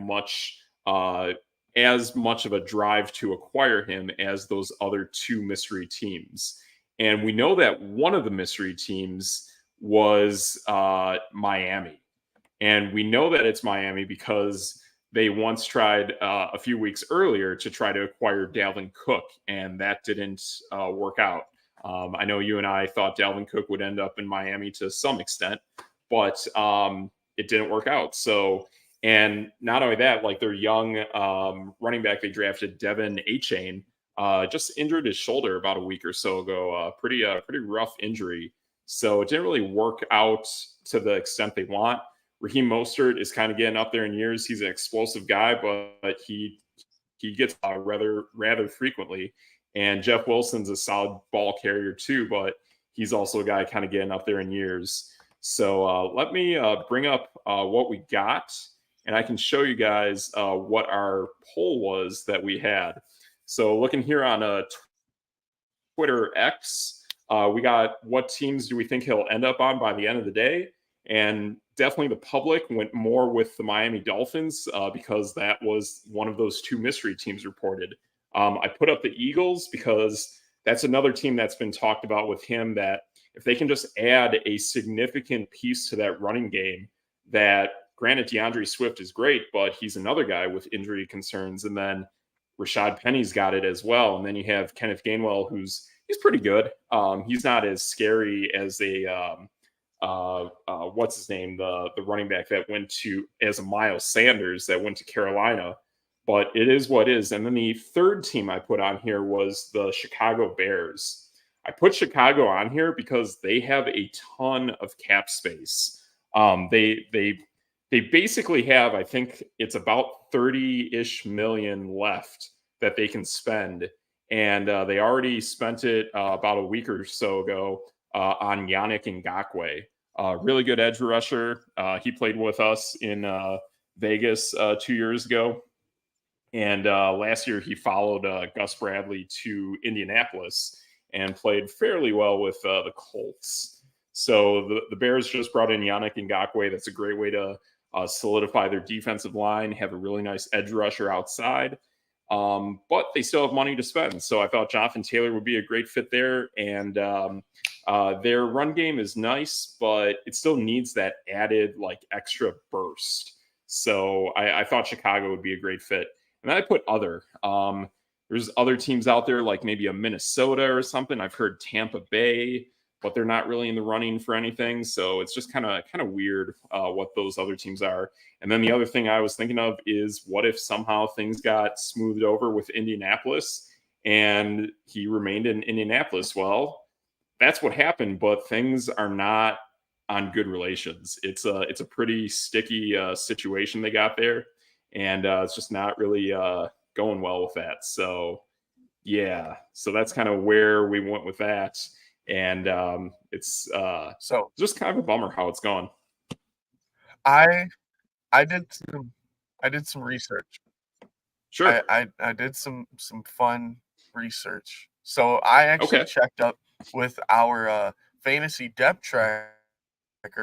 as much of a drive to acquire him as those other 2 mystery teams. And we know that one of the mystery teams was Miami. And we know that it's Miami because they once tried a few weeks earlier to try to acquire Dalvin Cook, and that didn't work out. I know you and I thought Dalvin Cook would end up in Miami to some extent, but it didn't work out. So, and not only that, like their young running back they drafted, Db8 just injured his shoulder about a week or so ago. Pretty rough injury. So it didn't really work out to the extent they want. Raheem Mostert is kind of getting up there in years. He's an explosive guy, but he gets rather frequently. And Jeff Wilson's a solid ball carrier too, but he's also a guy kind of getting up there in years. So let me bring up what we got, and I can show you guys what our poll was that we had. So looking here on Twitter X, we got what teams do we think he'll end up on by the end of the day? And definitely the public went more with the Miami Dolphins because that was one of those two mystery teams reported. I put up the Eagles because that's another team that's been talked about with him, that if they can just add a significant piece to that running game, that granted DeAndre Swift is great, but he's another guy with injury concerns. And then Rashad Penny's got it as well. And then you have Kenneth Gainwell, he's pretty good. He's not as scary as what's his name, the running back that went to as a Miles Sanders that went to Carolina, but it is what it is. And then the third team I put on here was the Chicago Bears. I put Chicago on here because they have a ton of cap space. They basically have, I think it's about 30-ish million left that they can spend. And they already spent it about a week or so ago on Yannick Ngakoue. Really good edge rusher. He played with us in Vegas 2 years ago. And last year he followed Gus Bradley to Indianapolis and played fairly well with the Colts. So the Bears just brought in Yannick Ngakoue. That's a great way to solidify their defensive line, have a really nice edge rusher outside. But they still have money to spend. So I thought Jonathan Taylor would be a great fit there. And their run game is nice, but it still needs that added like extra burst. So I thought Chicago would be a great fit. And then I put other. There's other teams out there like maybe a Minnesota or something. I've heard Tampa Bay, but they're not really in the running for anything. So it's just kind of weird what those other teams are. And then the other thing I was thinking of is what if somehow things got smoothed over with Indianapolis and he remained in Indianapolis? Well, that's what happened, but things are not on good relations. It's a pretty sticky situation they got there, and it's just not really going well with that. So yeah, so that's kind of where we went with that. And it's So just kind of a bummer how it's gone. I did some research. Sure. I did some fun research. So I actually checked up with our fantasy depth tracker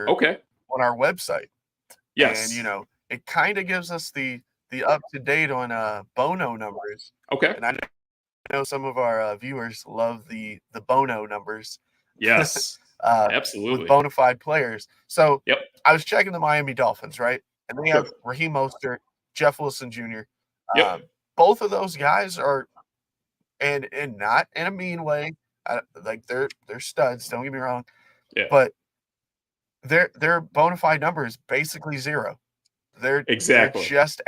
on our website. Yes. And it kind of gives us the up to date on Bono numbers. And I know some of our viewers love the Bono numbers. Yes. Absolutely. With bona fide players. So I was checking the Miami Dolphins, right? And they have Raheem Mostert, Jeff Wilson Jr. Both of those guys are, and not in a mean way, like they're studs. Don't get me wrong, but their bona fide number is basically zero. They're just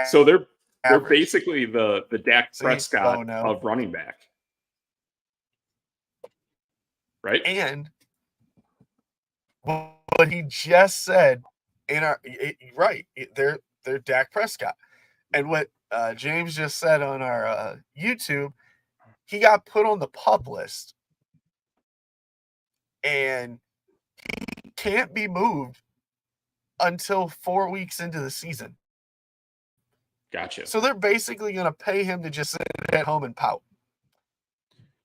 so they're basically the Dak Prescott of running back, right? And what he just said in they're Dak Prescott, and what James just said on our YouTube, he got put on the PUP list, and he can't be moved until 4 weeks into the season. Gotcha. So they're basically going to pay him to just sit at home and pout.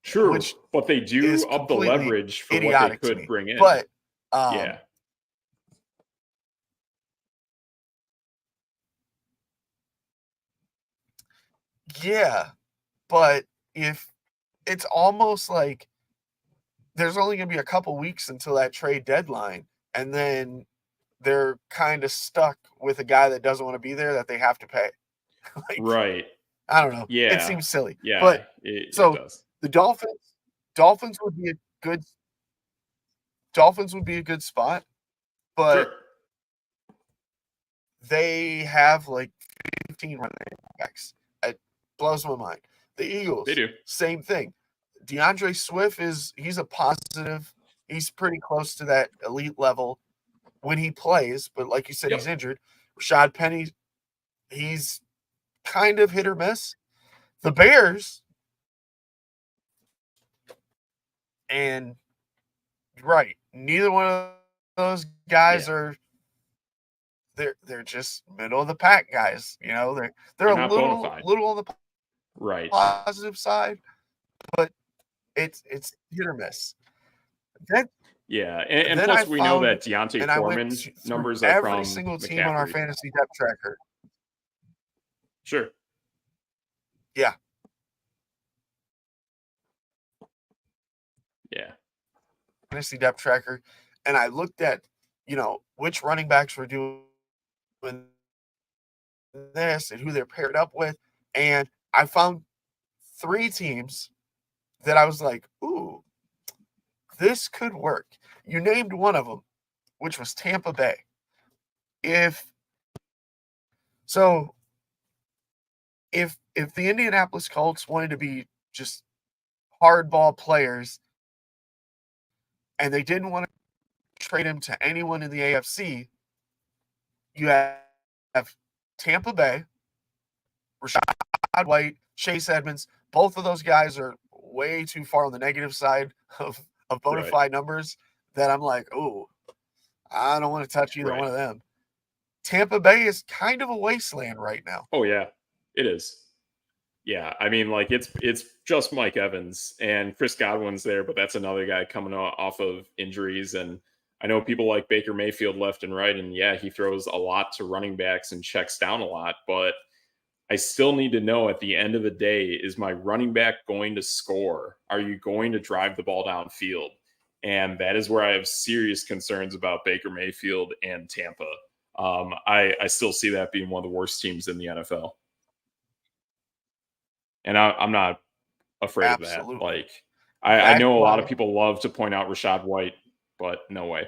Sure, but they do up the leverage for what they could bring in. But but if it's almost like there's only going to be a couple weeks until that trade deadline, and then they're kind of stuck with a guy that doesn't want to be there that they have to pay. Like, Right. I don't know. It Yeah. seems silly. Yeah. But It so does. the Dolphins would be a good spot, but Sure. they have like 15 running backs. It blows my mind. The They Eagles, do. same thing. DeAndre Swift he's a positive. He's pretty close to that elite level when he plays, but like you said, Yep. he's injured. Rashad Penny, he's kind of hit or miss. The Bears, and right, neither one of those guys Yeah. are. They're just middle of the pack guys. You know, they're They're a not bona fide. little on the Right. positive side, but it's hit or miss. Then Yeah. And then I plus, we know found, that Deontay and I went Foreman through numbers are every from single team on our McCaffrey. fantasy depth tracker. Sure. Yeah. Yeah. Fantasy depth tracker, and I looked at, which running backs were doing this and who they're paired up with, and I found 3 teams that I was like, "Ooh, this could work." You named one of them, which was Tampa Bay. If so, if the Indianapolis Colts wanted to be just hardball players and they didn't want to trade him to anyone in the AFC, you have Tampa Bay, Rashad White, Chase Edmonds. Both of those guys are way too far on the negative side of bona Right. fide numbers that I'm like, oh, I don't want to touch either one of them. Tampa Bay is kind of a wasteland right now. Oh yeah, it is. Yeah, I mean, like it's just Mike Evans and Chris Godwin's there, but that's another guy coming off of injuries. And I know people like Baker Mayfield left and right, and yeah, he throws a lot to running backs and checks down a lot. But I still need to know at the end of the day, is my running back going to score? Are you going to drive the ball downfield? And that is where I have serious concerns about Baker Mayfield and Tampa. I still see that being one of the worst teams in the NFL. And I'm not afraid of that. Absolutely. Like, I know a lot of people love to point out Rashad White, but no way.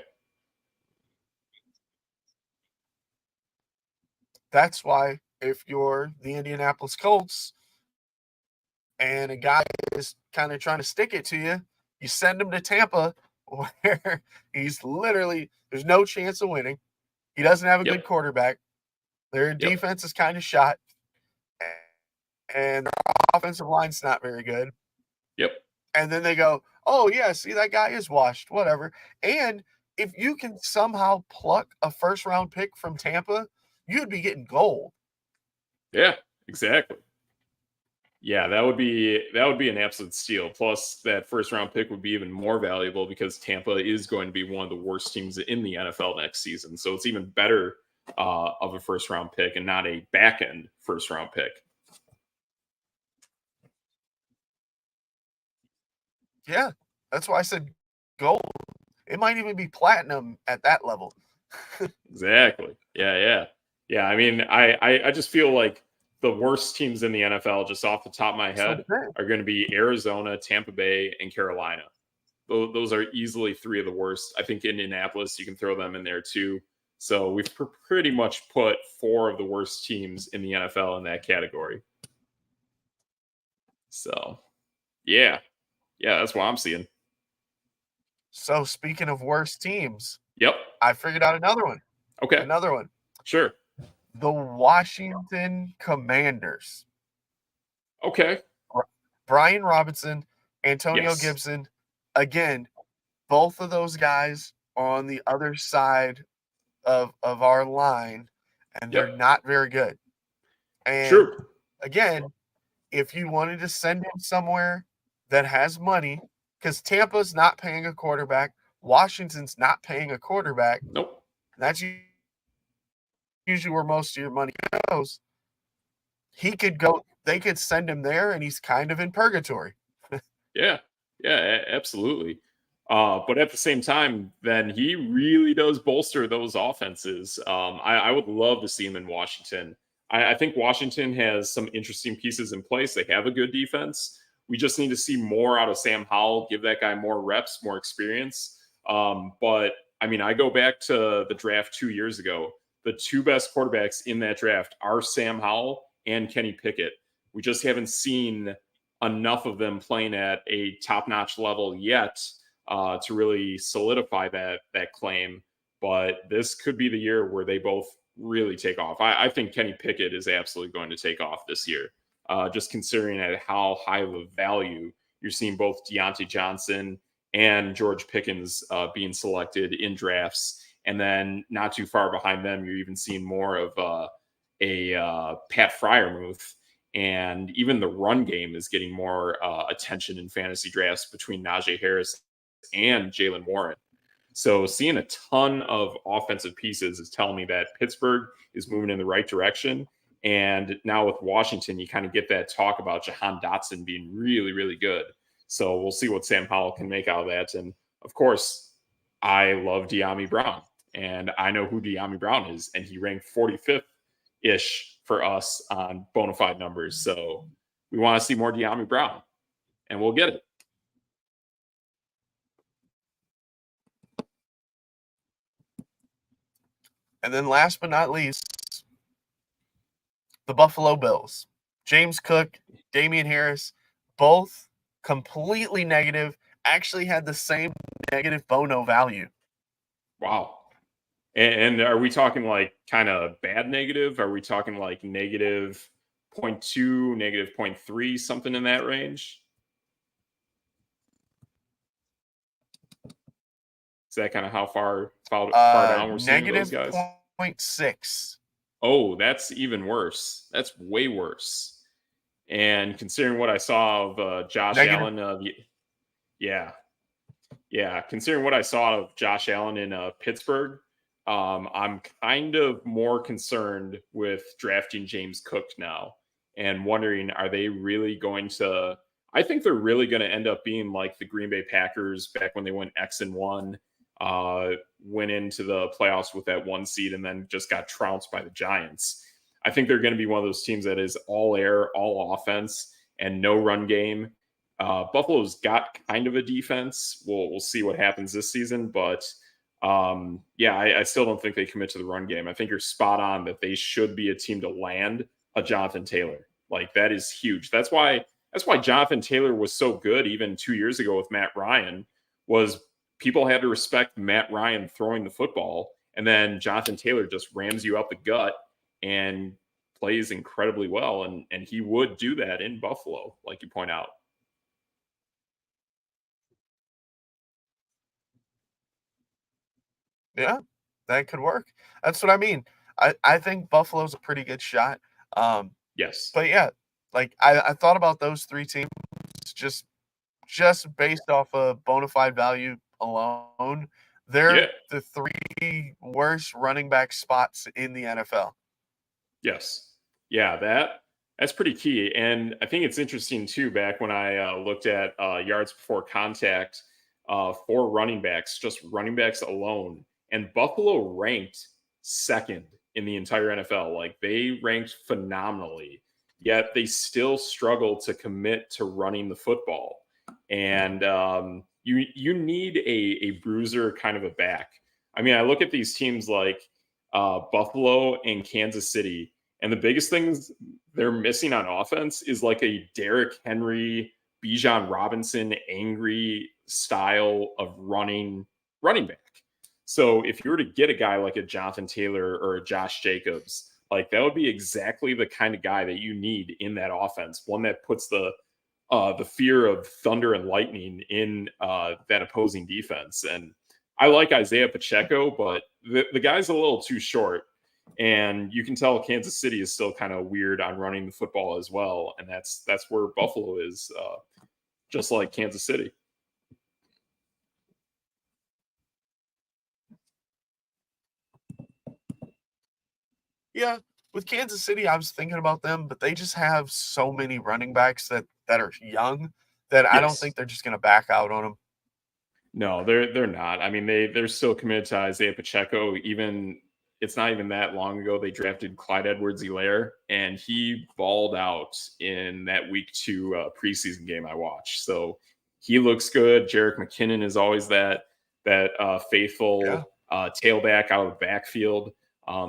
That's why if you're the Indianapolis Colts and a guy is kind of trying to stick it to you, you send him to Tampa where he's literally, there's no chance of winning. He doesn't have a good quarterback. Their defense is kind of shot. And their offensive line's not very good. Yep. And then they go, oh, yeah, see, that guy is washed, whatever. And if you can somehow pluck a first-round pick from Tampa, you'd be getting gold. Yeah, exactly. Yeah, that would be an absolute steal. Plus, that first-round pick would be even more valuable because Tampa is going to be one of the worst teams in the NFL next season. So it's even better of a first-round pick and not a back-end first-round pick. Yeah, that's why I said gold. It might even be platinum at that level. Exactly. Yeah. I mean, I just feel like the worst teams in the NFL, just off the top of my head, are going to be Arizona, Tampa Bay, and Carolina. Those are easily 3 of the worst. I think Indianapolis, you can throw them in there too. So we've pretty much put 4 of the worst teams in the NFL in that category. So, yeah, that's what I'm seeing. So speaking of worst teams, yep, I figured out another one. Okay, another one. Sure. The Washington Commanders. Okay. Brian Robinson, Antonio Gibson. Again, both of those guys are on the other side of our line, and they're not very good. And again, if you wanted to send him somewhere that has money, because Tampa's not paying a quarterback, Washington's not paying a quarterback. Nope. That's usually where most of your money goes. He could go, they could send him there, and he's kind of in purgatory. Yeah, absolutely. But at the same time, then he really does bolster those offenses. I would love to see him in Washington. I think Washington has some interesting pieces in place. They have a good defense. We just need to see more out of Sam Howell, give that guy more reps, more experience. But I mean, I go back to the draft 2 years ago. The two best quarterbacks in that draft are Sam Howell and Kenny Pickett. We just haven't seen enough of them playing at a top-notch level yet to really solidify that claim. But this could be the year where they both really take off. I think Kenny Pickett is absolutely going to take off this year, just considering at how high of a value you're seeing both Deontay Johnson and George Pickens being selected in drafts. And then not too far behind them, you're even seeing more of a Pat Freiermuth. And even the run game is getting more attention in fantasy drafts between Najee Harris and Jalen Warren. So seeing a ton of offensive pieces is telling me that Pittsburgh is moving in the right direction. And now with Washington, you kind of get that talk about Jahan Dotson being really, really good. So we'll see what Sam Howell can make out of that. And of course, I love De'Ami Brown. And I know who De'Ami Brown is. And he ranked 45th-ish for us on bona fide numbers. So we want to see more De'Ami Brown. And we'll get it. And then last but not least, the Buffalo Bills. James Cook, Damian Harris, both completely negative, actually had the same negative Bono value. Wow. And are we talking like kind of bad negative? Are we talking like negative 0.2, negative 0.3, something in that range? Is that kind of how far down we're seeing those guys? Negative 0.6. Oh, that's even worse. That's way worse. And considering what I saw of Josh Allen, considering what I saw of Josh Allen in Pittsburgh, I'm kind of more concerned with drafting James Cook now and wondering, are they really going to? I think they're really going to end up being like the Green Bay Packers back when they went X-1, went into the playoffs with that 1 seed and then just got trounced by the Giants. I think they're going to be one of those teams that is all air, all offense, and no run game. Buffalo's got kind of a defense. We'll see what happens this season, but I still don't think they commit to the run game. I think you're spot on that they should be a team to land a Jonathan Taylor. Like, that is huge. That's why Jonathan Taylor was so good even 2 years ago with Matt Ryan, was people had to respect Matt Ryan throwing the football, and then Jonathan Taylor just rams you up the gut and plays incredibly well. And he would do that in Buffalo, like you point out. Yeah, that could work. That's what I mean. I think Buffalo's a pretty good shot. Yes. But yeah, like I thought about those three teams just based off of bona fide value alone. They're the three worst running back spots in the NFL. Yes. Yeah, that's pretty key. And I think it's interesting too, back when I looked at yards before contact for running backs, just running backs alone, and Buffalo ranked second in the entire NFL. Like, they ranked phenomenally, yet they still struggle to commit to running the football. And you need a bruiser kind of a back. I mean, I look at these teams like Buffalo and Kansas City, and the biggest things they're missing on offense is like a Derrick Henry, Bijan Robinson, angry style of running back. So if you were to get a guy like a Jonathan Taylor or a Josh Jacobs, like, that would be exactly the kind of guy that you need in that offense. One that puts the fear of thunder and lightning in that opposing defense. And I like Isaiah Pacheco, but the guy's a little too short. And you can tell Kansas City is still kind of weird on running the football as well. And that's where Buffalo is, just like Kansas City. Yeah, with Kansas City, I was thinking about them, but they just have so many running backs that are young that I don't think they're just going to back out on them. No, they're not. I mean, they're still committed to Isaiah Pacheco. Even it's not even that long ago they drafted Clyde Edwards-Helaire, and he balled out in that week 2 preseason game I watched. So he looks good. Jerick McKinnon is always that Yeah. faithful tailback out of the backfield.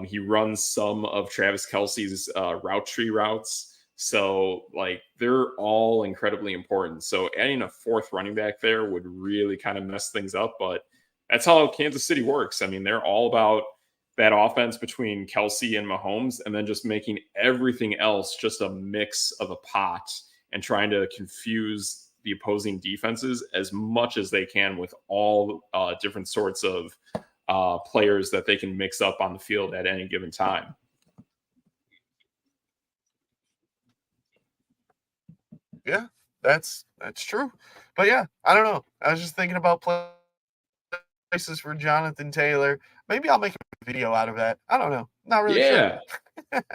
He runs some of Travis Kelce's route tree routes. So, like, they're all incredibly important. So, adding a fourth running back there would really kind of mess things up. But that's how Kansas City works. I mean, they're all about that offense between Kelsey and Mahomes, and then just making everything else just a mix of a pot and trying to confuse the opposing defenses as much as they can with all different sorts of players that they can mix up on the field at any given time. Yeah, that's true. But yeah, I don't know. I was just thinking about places for Jonathan Taylor. Maybe I'll make a video out of that. I don't know. Not really sure.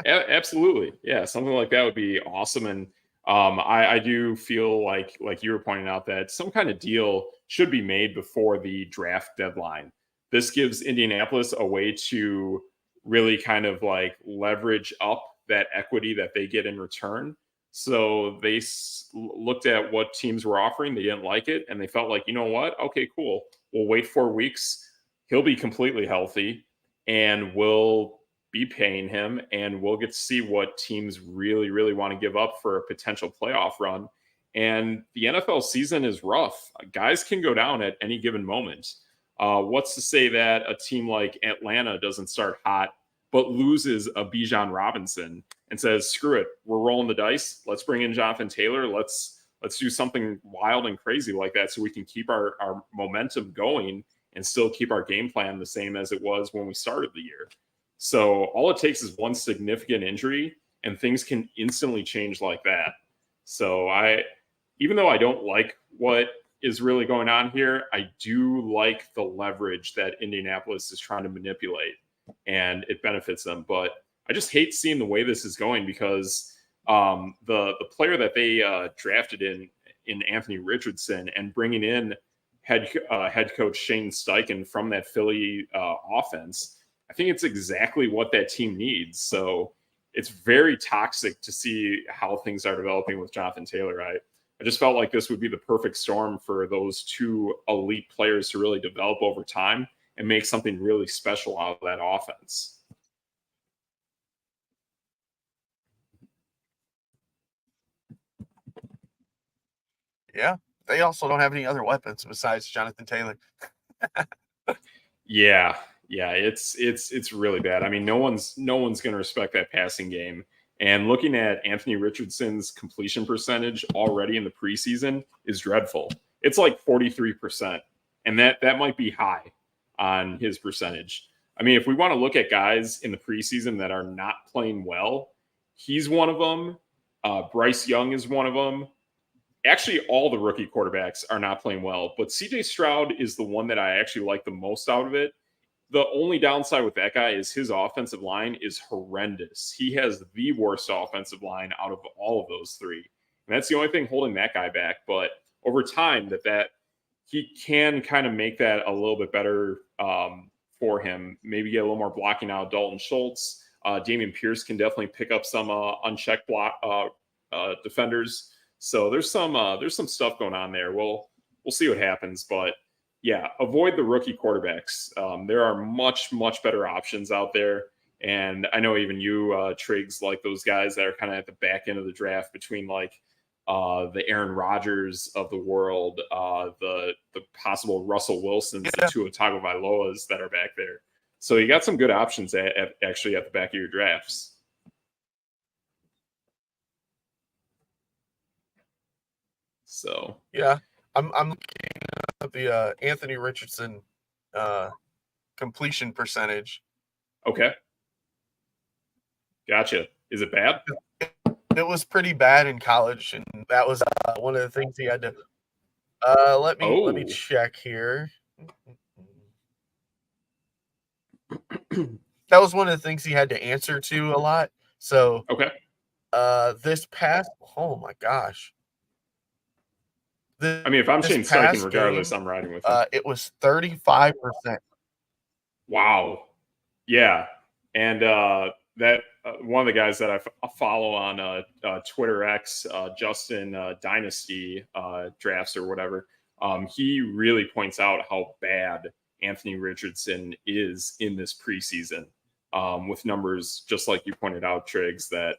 Yeah, absolutely. Yeah, something like that would be awesome. And I do feel like you were pointing out that some kind of deal should be made before the draft deadline. This gives Indianapolis a way to really kind of like leverage up that equity that they get in return. So they looked at what teams were offering. They didn't like it. And they felt like, you know what? Okay, cool. We'll wait 4 weeks. He'll be completely healthy and we'll be paying him, and we'll get to see what teams really, really want to give up for a potential playoff run. And the NFL season is rough. Guys can go down at any given moment. What's to say that a team like Atlanta doesn't start hot, but loses a Bijan Robinson and says, "Screw it, we're rolling the dice. Let's bring in Jonathan Taylor. Let's do something wild and crazy like that, so we can keep our momentum going and still keep our game plan the same as it was when we started the year." So all it takes is one significant injury and things can instantly change like that. So even though I don't like what is really going on here, I do like the leverage that Indianapolis is trying to manipulate and it benefits them. But I just hate seeing the way this is going because the player that they drafted in Anthony Richardson and bringing in head coach Shane Steichen from that Philly offense, I think it's exactly what that team needs. So it's very toxic to see how things are developing with Jonathan Taylor. I just felt like this would be the perfect storm for those two elite players to really develop over time and make something really special out of that offense. Yeah. They also don't have any other weapons besides Jonathan Taylor. Yeah, it's really bad. I mean, no one's going to respect that passing game. And looking at Anthony Richardson's completion percentage already in the preseason is dreadful. It's like 43%, and that might be high on his percentage. I mean, if we want to look at guys in the preseason that are not playing well, he's one of them. Bryce Young is one of them. Actually, all the rookie quarterbacks are not playing well, but CJ Stroud is the one that I actually like the most out of it. The only downside with that guy is his offensive line is horrendous. He has the worst offensive line out of all of those three. And that's the only thing holding that guy back. But over time, that he can kind of make that a little bit better for him. Maybe get a little more blocking out of Dalton Schultz. Damian Pierce can definitely pick up some unchecked block defenders. So there's some stuff going on there. We'll see what happens, but yeah, avoid the rookie quarterbacks. There are much better options out there, and I know even you, Triggs, like those guys that are kind of at the back end of the draft between like the Aaron Rodgers of the world, the possible Russell Wilsons, the Tua Tagovailoas that are back there. So you got some good options actually at the back of your drafts. So yeah, I'm looking at the Anthony Richardson completion percentage. Okay, gotcha. Is it bad? It was pretty bad in college, and that was one of the things he had to. Let me check here. That was one of the things he had to answer to a lot. So okay. this past, oh my gosh, I mean, if I'm This Shane Steichen, past regardless, game, I'm riding with him. it was 35%. Wow. Yeah. And that one of the guys that I follow on Twitter X, Justin Dynasty Drafts or whatever, he really points out how bad Anthony Richardson is in this preseason, with numbers just like you pointed out, Triggs, that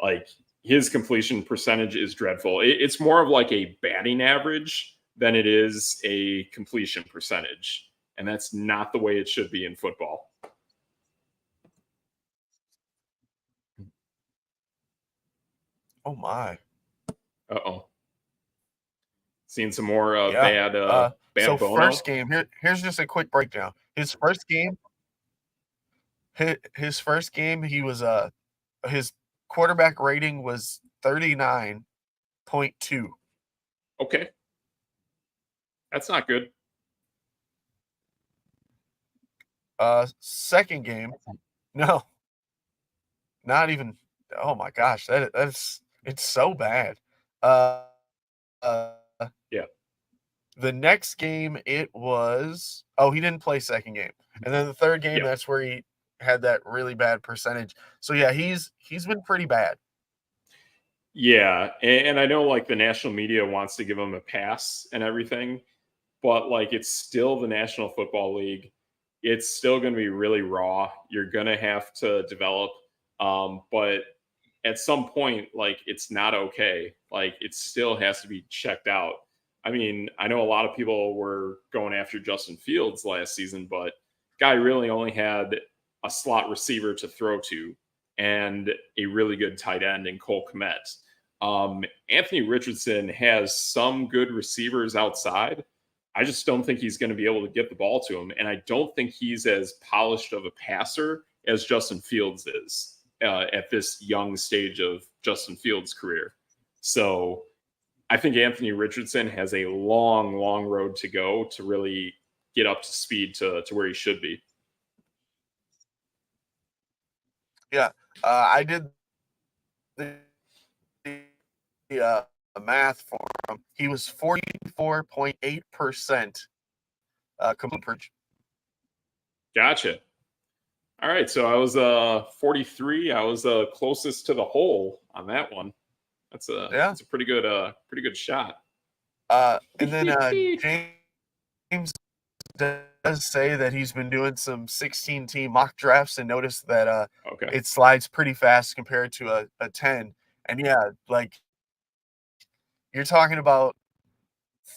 like his completion percentage is dreadful. It's more of like a batting average than it is a completion percentage. And that's not the way it should be in football. Oh my. Uh-oh. Seeing some more Yeah. bad So Bono. first game, here's just a quick breakdown. His first game, he was his quarterback rating was 39.2. Okay. That's not good. Second game, no, not even. Oh my gosh, that's it's so bad. Uh, uh, Yeah. the next game, it was he didn't play second game, and then the third game, Yeah. that's where he had that really bad percentage. So yeah, he's been pretty bad. Yeah. And I know like the national media wants to give him a pass and everything, but like it's still the National Football League. It's still going to be really raw. You're going to have to develop. But at some point, like it's not okay. Like it still has to be checked out. I mean, I know a lot of people were going after Justin Fields last season, but guy really only had a slot receiver to throw to and a really good tight end in Cole Kmet. Anthony Richardson has some good receivers outside. I just don't think he's going to be able to get the ball to him. And I don't think he's as polished of a passer as Justin Fields is at this young stage of Justin Fields' career. So I think Anthony Richardson has a long, long road to go to really get up to speed to where he should be. Yeah, I did the math for him. He was 44.8% complete. Gotcha. All right, so I was 43. I was closest to the hole on that one. That's a pretty good shot. And then James does say that he's been doing some 16-team mock drafts and noticed that it slides pretty fast compared to a 10. And yeah, like you're talking about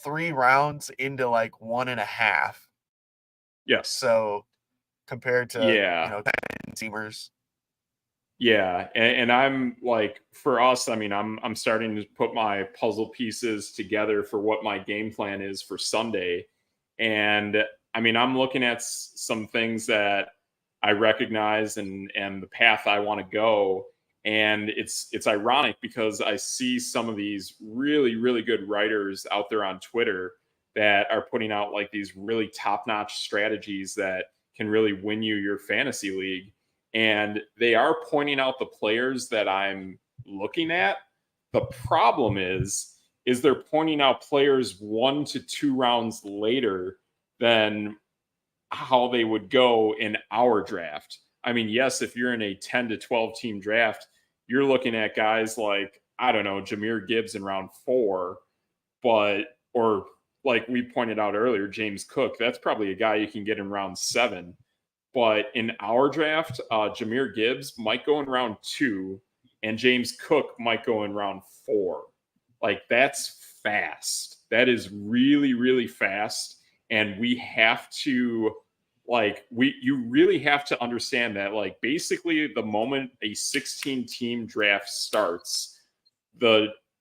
3 rounds into like 1.5. Yes. So compared to 10 teamers. Yeah, and I'm like, for us, I mean, I'm starting to put my puzzle pieces together for what my game plan is for Sunday. And I mean, I'm looking at some things that I recognize and the path I want to go. And it's ironic because I see some of these really, really good writers out there on Twitter that are putting out like these really top-notch strategies that can really win you your fantasy league. And they are pointing out the players that I'm looking at. The problem is they're pointing out players 1 to 2 rounds later than how they would go in our draft. I mean, yes, if you're in a 10 to 12 team draft, you're looking at guys like, I don't know, Jahmyr Gibbs in round 4, or like we pointed out earlier, James Cook, that's probably a guy you can get in round 7. But in our draft, Jahmyr Gibbs might go in round 2, and James Cook might go in round 4. Like, that's fast. That is really, really fast. And we have to, you really have to understand that, like, basically the moment a 16-team draft starts,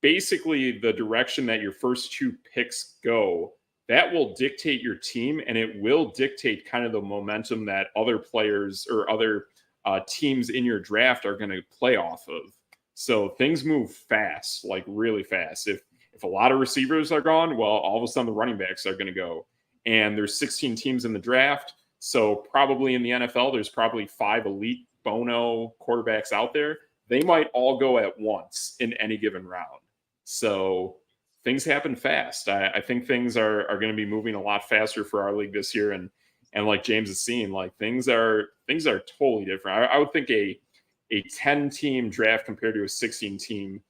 basically the direction that your first 2 picks go, that will dictate your team, and it will dictate kind of the momentum that other players or other teams in your draft are going to play off of. So things move fast, like really fast. If a lot of receivers are gone, well, all of a sudden the running backs are going to go. And there's 16 teams in the draft, so probably in the NFL, there's probably 5 elite Bono quarterbacks out there. They might all go at once in any given round. So things happen fast. I think things are going to be moving a lot faster for our league this year, and like James is seeing, like things are totally different. I would think a 10-team draft compared to a 16-team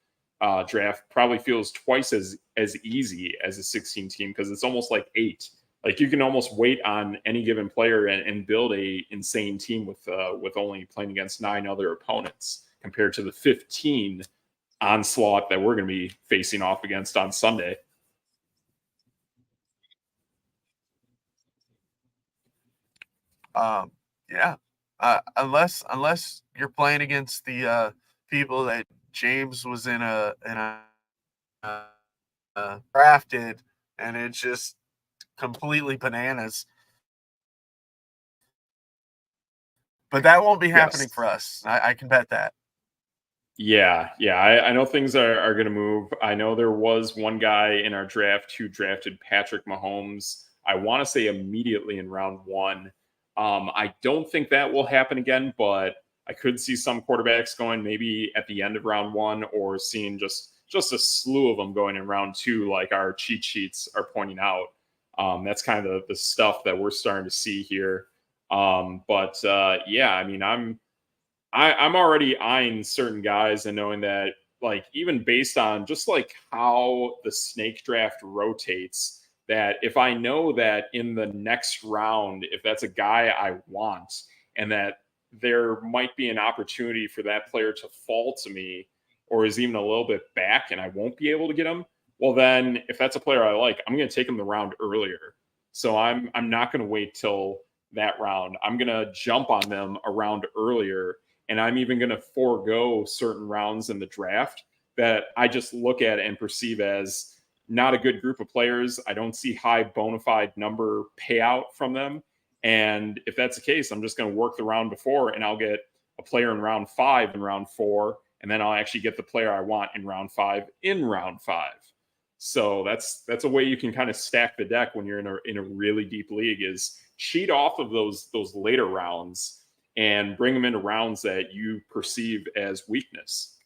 draft probably feels twice as easy as a 16-team, because it's almost like 8. Like you can almost wait on any given player and build a insane team with only playing against 9 other opponents, compared to the 15 onslaught that we're going to be facing off against on Sunday. Yeah. Unless you're playing against the people that James was in a drafted, and it's just completely bananas. But that won't be happening for us. I can bet that. Yeah. I know things are going to move. I know there was one guy in our draft who drafted Patrick Mahomes, I want to say immediately in round 1. I don't think that will happen again, but I could see some quarterbacks going maybe at the end of round 1, or seeing just a slew of them going in round 2, like our cheat sheets are pointing out. That's kind of the stuff that we're starting to see here. Yeah, I mean, I'm already eyeing certain guys, and knowing that, like, even based on just like how the snake draft rotates, that if I know that in the next round, if that's a guy I want, and that there might be an opportunity for that player to fall to me, or is even a little bit back, and I won't be able to get him, well, then if that's a player I like, I'm going to take him the round earlier. So I'm not going to wait till that round. I'm going to jump on them a round earlier, and I'm even going to forego certain rounds in the draft that I just look at and perceive as not a good group of players. I don't see high bona fide number payout from them. And if that's the case, I'm just going to work the round before, and I'll get a player in round 5 and round 4, and then I'll actually get the player I want in round 5 in round 5. So that's a way you can kind of stack the deck when you're in a really deep league, is cheat off of those later rounds and bring them into rounds that you perceive as weakness.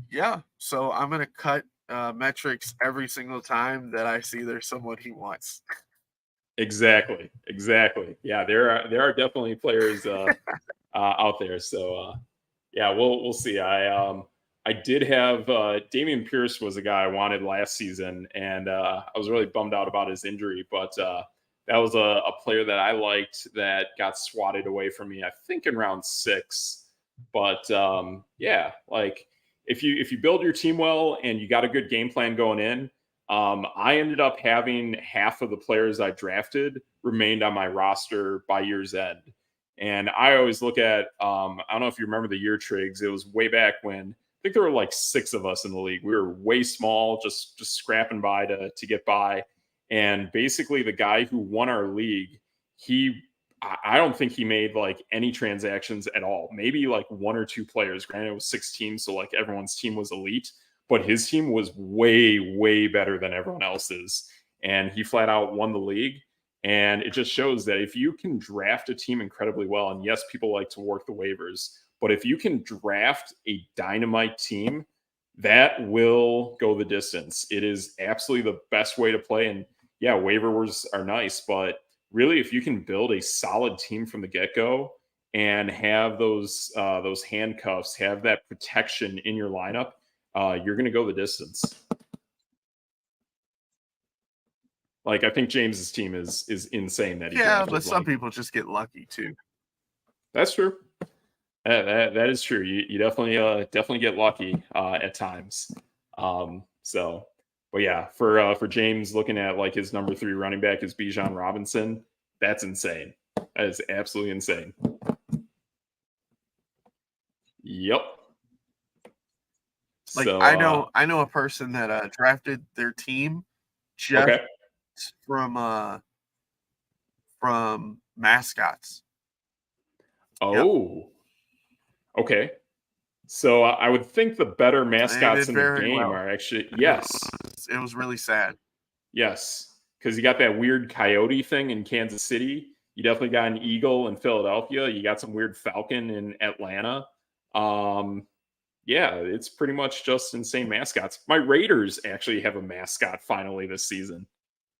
Yeah. So I'm gonna cut metrics every single time that I see there's someone he wants. Exactly. Yeah, there are definitely players out there. So yeah, we'll see. I did have Damian Pierce was a guy I wanted last season, and I was really bummed out about his injury, but that was a player that I liked that got swatted away from me, I think in round 6. But yeah, like if you build your team well and you got a good game plan going in, I ended up having half of the players I drafted remained on my roster by year's end. And I always look at, I don't know if you remember the year, Triggs. It was way back when I think there were like 6 of us in the league. We were way small, just scrapping by to get by. And basically, the guy who won our league, I don't think he made like any transactions at all. Maybe like 1 or 2 players. Granted, it was 6 teams, so like everyone's team was elite, but his team was way better than everyone else's, and he flat out won the league. And it just shows that if you can draft a team incredibly well, and yes, people like to work the waivers, but if you can draft a dynamite team, that will go the distance. It is absolutely the best way to play. And yeah, waivers are nice, but really, if you can build a solid team from the get-go and have those handcuffs, have that protection in your lineup, you're going to go the distance. Like, I think James's team is insane that he drafted. But some people just get lucky too. That's true. That is true. You definitely get lucky at times. So, but yeah, for James, looking at like his number 3 running back is Bijan Robinson. That's insane. That is absolutely insane. Yep. Like, so I know a person that drafted their team just okay. from mascots. Oh, yep. Okay. So I would think the better mascots in the game are actually, yes. It was really sad. Yes, because you got that weird coyote thing in Kansas City. You definitely got an eagle in Philadelphia. You got some weird falcon in Atlanta. Yeah, it's pretty much just insane mascots. My Raiders actually have a mascot finally this season.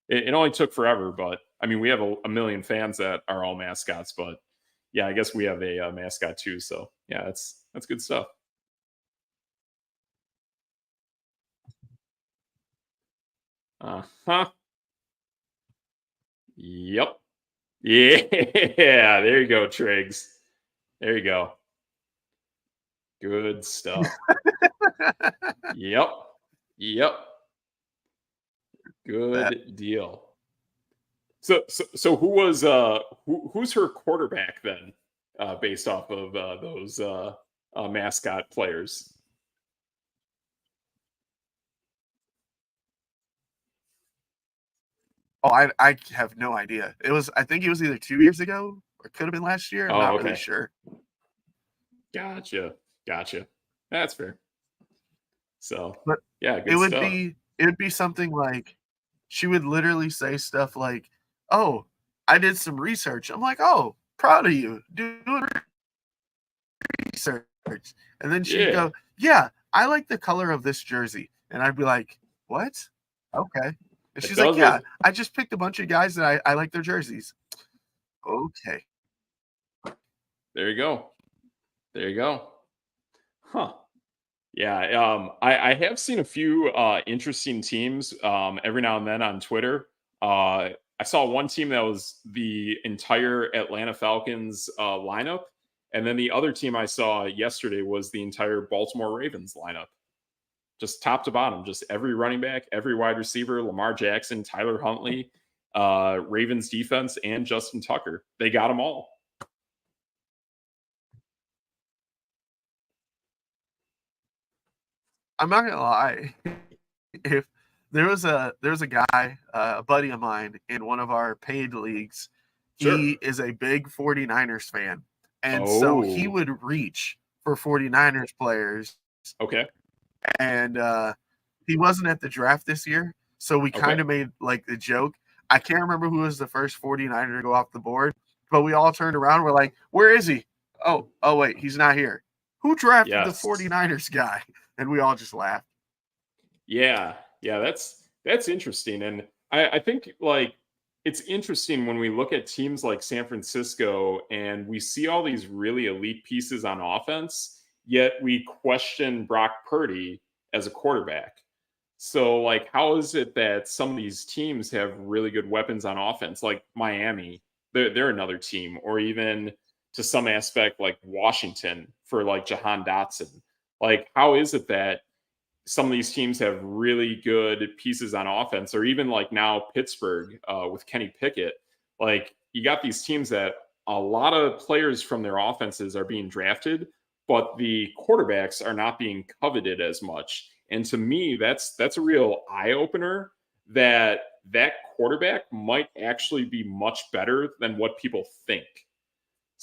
It only took forever, but I mean, we have a million fans that are all mascots. But yeah, I guess we have a mascot too. So yeah, that's good stuff. Huh. Yep. Yeah. There you go, Triggs. There you go. Good stuff. Yep. Yep. Good deal. So who was who's her quarterback then, based off of those mascot players? Oh, I have no idea. I think it was either 2 years ago or it could have been last year. I'm not really sure. Gotcha. That's fair. So, But yeah, good stuff. it would be something like she would literally say stuff like, "Oh, I did some research." I'm like, "Oh, proud of you doing research." And then she'd go, "Yeah, I like the color of this jersey." And I'd be like, "What? Okay." And she's like, "Yeah, I just picked a bunch of guys that I like their jerseys." Okay. There you go. There you go. Huh. Yeah, I have seen a few interesting teams every now and then on Twitter. I saw one team that was the entire Atlanta Falcons lineup, and then the other team I saw yesterday was the entire Baltimore Ravens lineup, just top to bottom, just every running back, every wide receiver, Lamar Jackson, Tyler Huntley, Ravens defense, and Justin Tucker. They got them all. I'm not gonna lie. If there was a guy, a buddy of mine in one of our paid leagues, Sure. he is a big 49ers fan. And so he Oh, would reach for 49ers players. okay. And he wasn't at the draft this year. So we kind Okay. of made like the joke. I can't remember who was the first 49er to go off the board, but we all turned around. We're like, where is he? Oh, wait, he's not here. Who drafted the Yes. 49ers guy? And we all just laughed. Yeah, that's interesting, and I think like it's interesting when we look at teams like San Francisco and we see all these really elite pieces on offense, yet we question Brock Purdy as a quarterback. So, like, how is it that some of these teams have really good weapons on offense, like Miami? They're another team, or even to some aspect like Washington for like Jahan Dotson. Like, how is it that some of these teams have really good pieces on offense, or even like now Pittsburgh with Kenny Pickett? Like, you got these teams that a lot of players from their offenses are being drafted, but the quarterbacks are not being coveted as much. And to me, that's a real eye opener that that quarterback might actually be much better than what people think.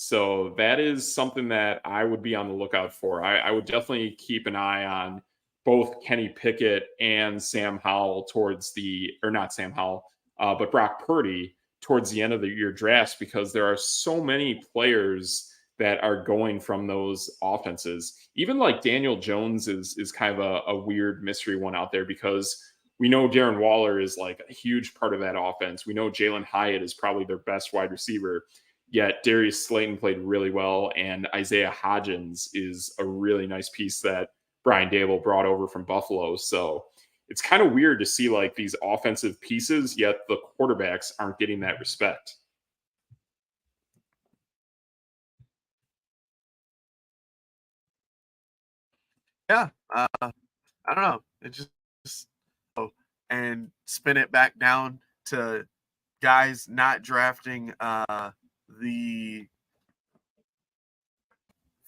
So that is something that I would be on the lookout for. I would definitely keep an eye on both Kenny Pickett and Sam Howell towards the, or not Sam Howell, but Brock Purdy towards the end of the year drafts, because there are so many players that are going from those offenses. Even like Daniel Jones is kind of a weird mystery one out there, because we know Darren Waller is like a huge part of that offense. We know Jalen Hyatt is probably their best wide receiver. Yet Darius Slayton played really well, and Isaiah Hodgins is a really nice piece that Brian Dable brought over from Buffalo. So it's kind of weird to see like these offensive pieces, yet the quarterbacks aren't getting that respect. Yeah. I don't know. It just and spin it back down to guys not drafting the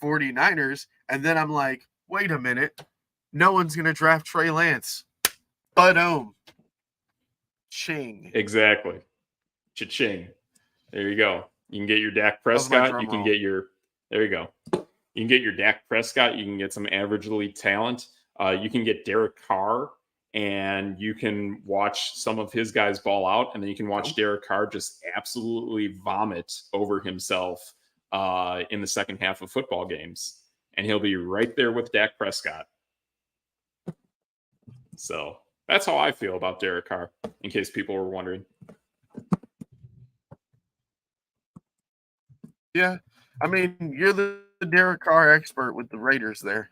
49ers. And then I'm like, wait a minute. No one's going to draft Trey Lance. But ching. Exactly. Cha-ching. There you go. You can get your Dak Prescott. You can get your, there you go. You can get your Dak Prescott. You can get some average elite talent. You can get Derek Carr. and you can watch some of his guys ball out, and then you can watch Derek Carr just absolutely vomit over himself in the second half of football games, and he'll be right there with Dak Prescott. So that's how I feel about Derek Carr, in case people were wondering. Yeah, I mean, you're the Derek Carr expert with the Raiders there.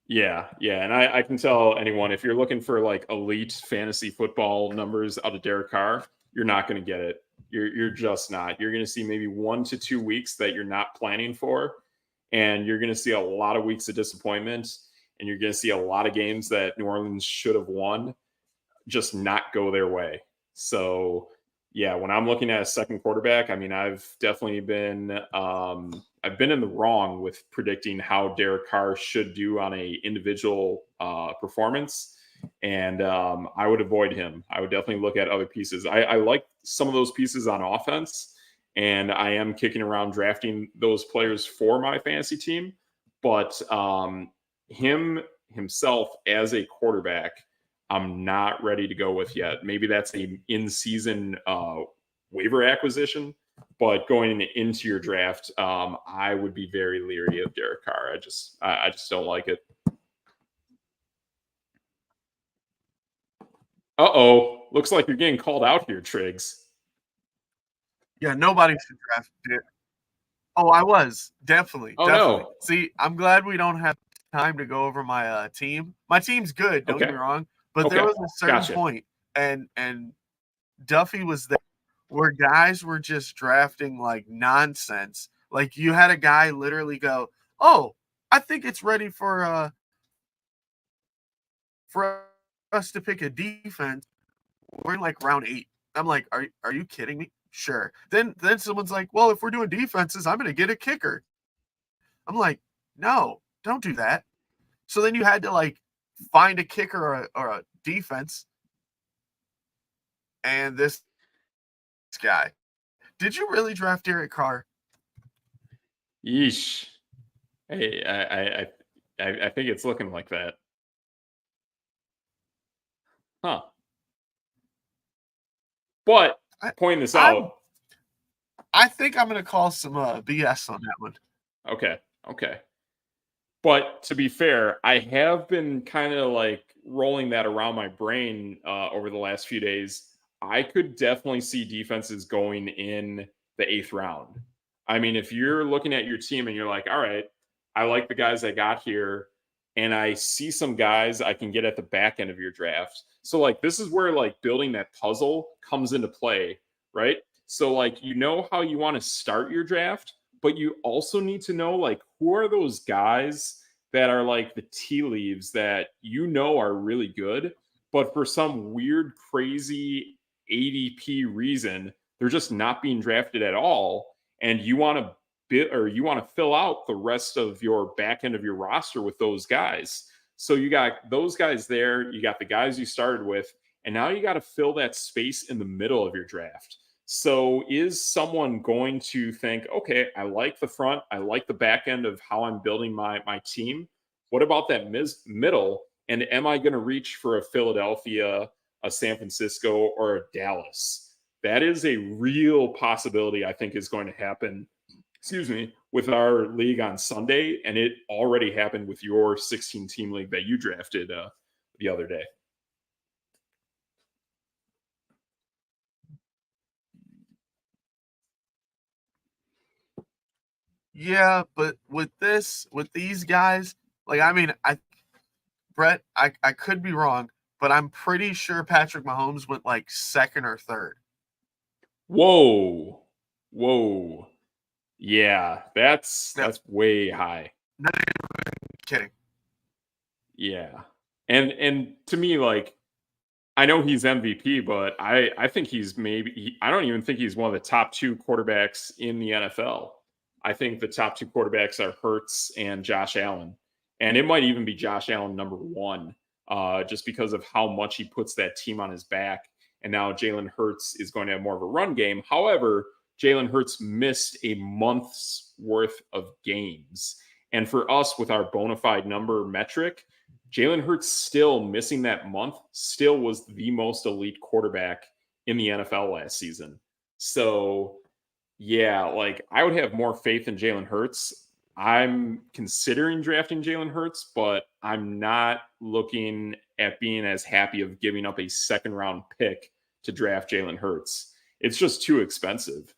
Yeah, and I can tell anyone, if you're looking for like elite fantasy football numbers out of Derek Carr, you're not going to get it. You're just not. You're going to see maybe 1 to 2 weeks that you're not planning for, and you're going to see a lot of weeks of disappointment, and you're going to see a lot of games that New Orleans should have won just not go their way. So yeah, when I'm looking at a second quarterback, I mean, I've definitely been I've been in the wrong with predicting how Derek Carr should do on a individual performance, and I would avoid him. I would definitely look at other pieces. I like some of those pieces on offense, and I am kicking around drafting those players for my fantasy team, but himself as a quarterback, I'm not ready to go with yet. Maybe that's a in-season waiver acquisition, but going into your draft, I would be very leery of Derek Carr. I just don't like it. Looks like you're getting called out here, Triggs. Yeah, nobody should draft it. Oh, I was definitely. No. See, I'm glad we don't have time to go over my team. My team's good. Don't get me wrong. But there was a certain point, and Duffy was there, where guys were just drafting like nonsense. Like you had a guy literally go, "Oh, I think it's ready for us to pick a defense." We're in like round 8. I'm like, "Are you kidding me?" Sure. Then someone's like, "Well, if we're doing defenses, I'm going to get a kicker." I'm like, "No, don't do that." So then you had to like find a kicker or a defense. And this guy. Did you really draft Derek Carr? Yeesh. Hey, I think it's looking like that. Huh. But point this out. I think I'm going to call some BS on that one. Okay. But to be fair, I have been kind of like rolling that around my brain over the last few days. I could definitely see defenses going in the 8th round. I mean, if you're looking at your team and you're like, all right, I like the guys I got here, and I see some guys I can get at the back end of your draft. So like, this is where like building that puzzle comes into play, right? So like, you know how you want to start your draft, but you also need to know like, who are those guys that are like the tea leaves that you know are really good, but for some weird, crazy ADP reason, they're just not being drafted at all. And you want to fill out the rest of your back end of your roster with those guys. So you got those guys there, you got the guys you started with, and now you got to fill that space in the middle of your draft. So is someone going to think, okay, I like the front, I like the back end of how I'm building my team. What about that middle? And am I going to reach for a Philadelphia, a San Francisco, or a Dallas? That is a real possibility I think is going to happen, with our league on Sunday. And it already happened with your 16-team league that you drafted the other day. Yeah, but with these guys, like, I mean, Brett, I could be wrong, but I'm pretty sure Patrick Mahomes went like 2nd or 3rd. Whoa. Yeah, that's way high. Not even kidding. Yeah. And to me, like, I know he's MVP, but I think he's I don't even think he's one of the top 2 quarterbacks in the NFL. I think the top 2 quarterbacks are Hurts and Josh Allen. And it might even be Josh Allen number 1, just because of how much he puts that team on his back. And now Jalen Hurts is going to have more of a run game. However, Jalen Hurts missed a month's worth of games. And for us, with our bona fide number metric, Jalen Hurts still missing that month still was the most elite quarterback in the NFL last season. So, yeah, like I would have more faith in Jalen Hurts. I'm considering drafting Jalen Hurts, but I'm not looking at being as happy of giving up a second round pick to draft Jalen Hurts. It's just too expensive.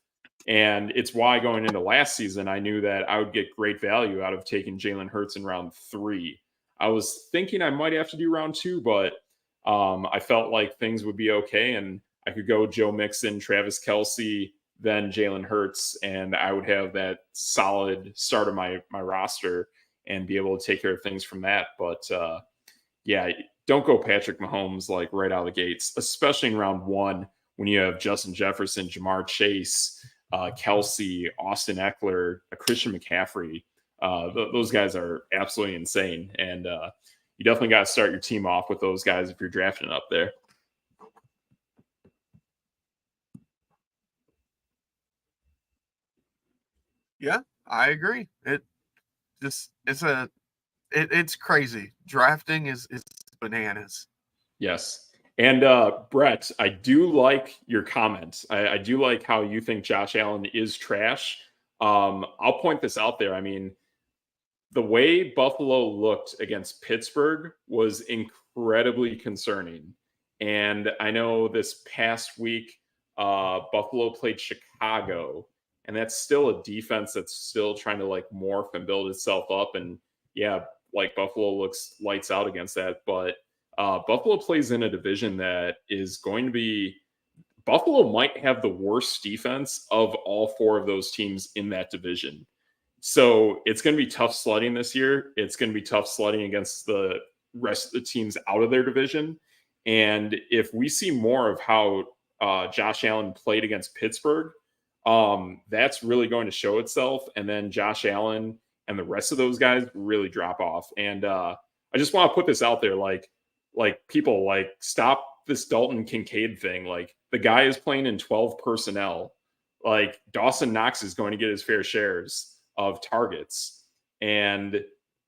And it's why going into last season, I knew that I would get great value out of taking Jalen Hurts in round 3. I was thinking I might have to do round 2, but I felt like things would be okay. And I could go Joe Mixon, Travis Kelce, then Jalen Hurts, and I would have that solid start of my roster and be able to take care of things from that. But yeah, don't go Patrick Mahomes like right out of the gates, especially in round 1 when you have Justin Jefferson, Jamar Chase, Kelce, Austin Eckler, Christian McCaffrey. Those guys are absolutely insane. And you definitely got to start your team off with those guys if you're drafting up there. Yeah, I agree. It's crazy. Drafting is bananas. Yes. And Brett, I do like your comment. I do like how you think Josh Allen is trash. I'll point this out there. I mean, the way Buffalo looked against Pittsburgh was incredibly concerning. And I know this past week, Buffalo played Chicago, and that's still a defense that's still trying to like morph and build itself up. And yeah, like Buffalo looks lights out against that. But Buffalo plays in a division that is going to be Buffalo might have the worst defense of all 4 of those teams in that division. So it's going to be tough sledding this year. It's going to be tough sledding against the rest of the teams out of their division. And if we see more of how Josh Allen played against Pittsburgh, that's really going to show itself. And then Josh Allen and the rest of those guys really drop off. And I just want to put this out there, like people like stop this Dalton Kincaid thing. Like the guy is playing in 12 personnel. Like Dawson Knox is going to get his fair shares of targets. And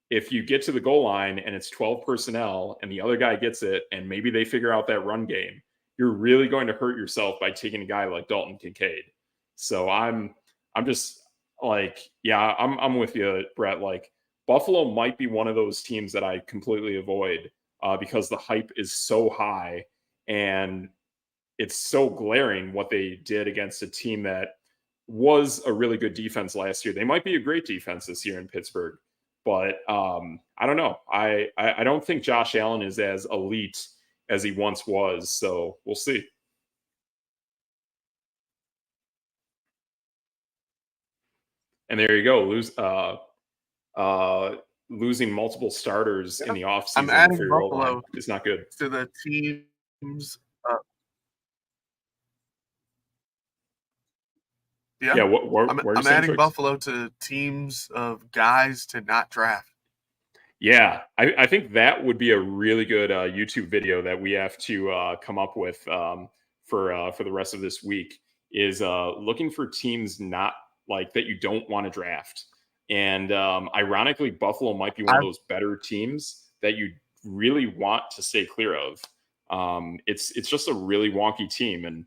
if you get to the goal line and it's 12 personnel and the other guy gets it and maybe they figure out that run game, you're really going to hurt yourself by taking a guy like Dalton Kincaid. So I'm just like, yeah, I'm with you, Brett. Like Buffalo might be one of those teams that I completely avoid because the hype is so high and it's so glaring what they did against a team that was a really good defense last year. They might be a great defense this year in Pittsburgh, but I don't know. I don't think Josh Allen is as elite as he once was. So we'll see. And there you go. Losing multiple starters in the offseason I'm adding for your Buffalo is not good. to the teams. Yeah. I'm adding Buffalo to teams of guys to not draft. Yeah, I think that would be a really good YouTube video that we have to come up with for the rest of this week. Is looking for teams not like that you don't want to draft. And ironically, Buffalo might be one of those better teams that you really want to stay clear of. It's just a really wonky team, and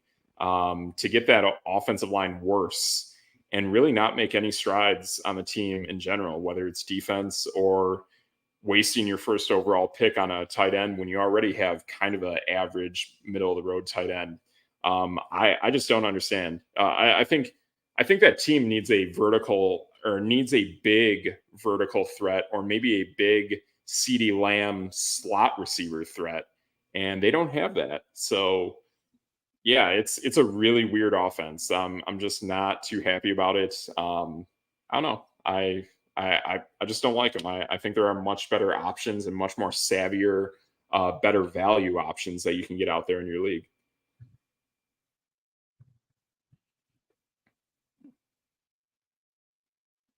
to get that offensive line worse and really not make any strides on the team in general, whether it's defense or wasting your first overall pick on a tight end when you already have kind of an average middle of the road tight end. I just don't understand. I think that team needs a big vertical threat, or maybe a big CeeDee Lamb slot receiver threat, and they don't have that. So yeah, it's a really weird offense. I'm just not too happy about it. I don't know. I just don't like them. I think there are much better options and much more savvier, better value options that you can get out there in your league.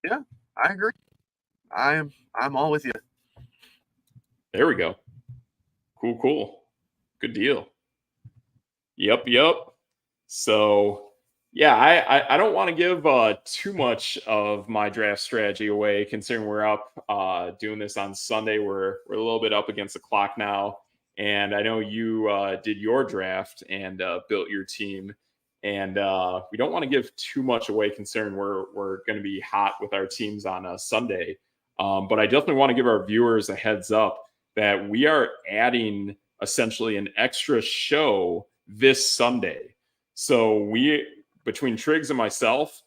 Yeah, I agree. I'm all with you. There we go. Cool. Good deal. Yep. So Yeah, I don't want to give too much of my draft strategy away, considering we're up doing this on Sunday. We're a little bit up against the clock now, and I know you did your draft and built your team, and we don't want to give too much away, considering we're going to be hot with our teams on Sunday. But I definitely want to give our viewers a heads up that we are adding essentially an extra show this Sunday. So between Triggs and myself,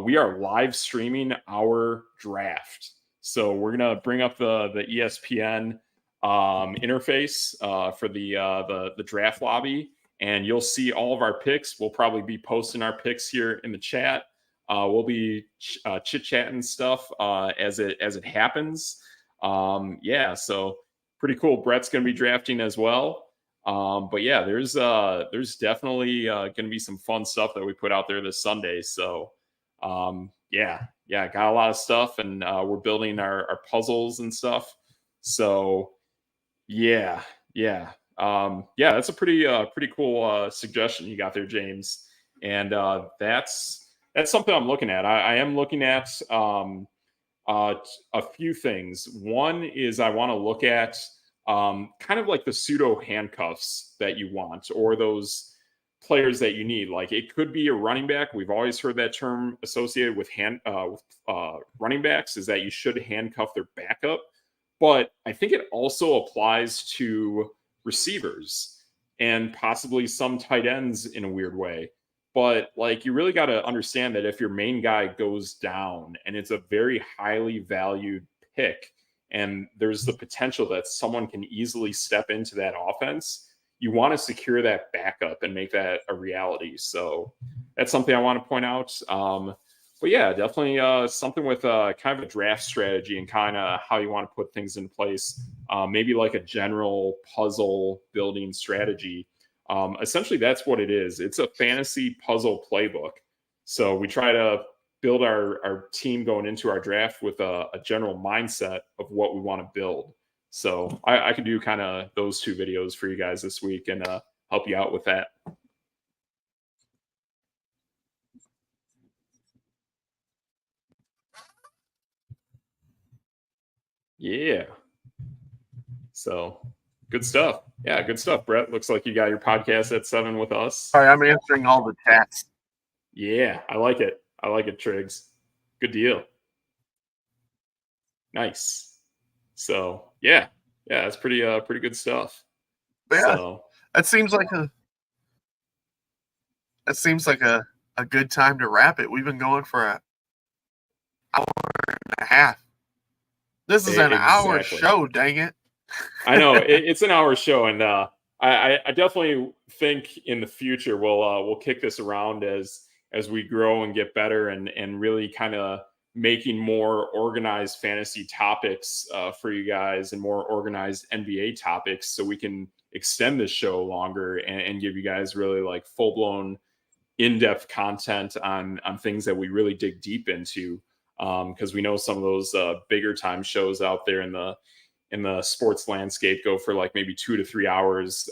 we are live streaming our draft. So we're gonna bring up the ESPN interface for the draft lobby, and you'll see all of our picks. We'll probably be posting our picks here in the chat. We'll be chit chatting stuff as it happens. Yeah, so pretty cool. Brett's gonna be drafting as well. But yeah, there's definitely going to be some fun stuff that we put out there this Sunday. So yeah, got a lot of stuff, and we're building our puzzles and stuff. So yeah, that's a pretty cool suggestion you got there, James. And that's something I'm looking at. I am looking at a few things. One is I want to look at kind of like the pseudo handcuffs that you want, or those players that you need. Like it could be a running back. We've always heard that term associated with running backs, is that you should handcuff their backup. But I think it also applies to receivers and possibly some tight ends in a weird way. But like, you really got to understand that if your main guy goes down and it's a very highly valued pick, and there's the potential that someone can easily step into that offense, you want to secure that backup and make that a reality. So that's something I want to point out. But yeah, definitely something with kind of a draft strategy and kind of how you want to put things in place. Maybe like a general puzzle building strategy. Essentially, that's what it is. It's a fantasy puzzle playbook. So we try to build our team going into our draft with a general mindset of what we want to build. So I could do kind of those two videos for you guys this week and help you out with that. Yeah. So good stuff. Yeah, good stuff, Brett. Looks like you got your podcast at 7 with us. Sorry, I'm answering all the chats. Yeah, I like it. I like it, Triggs. Good deal. Nice. So yeah, that's pretty good stuff. Yeah, so that seems like a good time to wrap it. We've been going for an hour and a half. This is an hour show, dang it. I know it's an hour show, and I definitely think in the future we'll kick this around as we grow and get better, and really kind of making more organized fantasy topics for you guys, and more organized NBA topics, so we can extend this show longer and give you guys really like full-blown in-depth content on things that we really dig deep into, because we know some of those bigger time shows out there in the sports landscape go for like maybe 2 to 3 hours,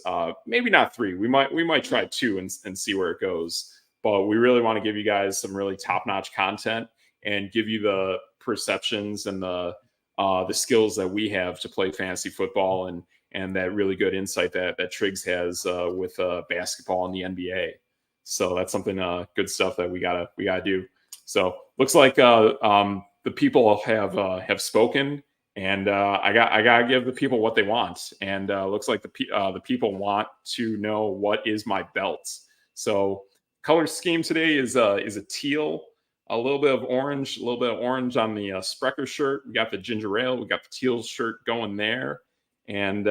maybe not 3. We might try 2 and see where it goes. But we really want to give you guys some really top-notch content and give you the perceptions and the skills that we have to play fantasy football, and that really good insight that Triggs has with basketball and the NBA. So that's something good stuff that we gotta do. So looks like the people have spoken. And I gotta give the people what they want, and looks like the people want to know what is my belt. So color scheme today is a teal, a little bit of orange, on the Sprecher shirt. We got the ginger ale, we got the teal shirt going there, and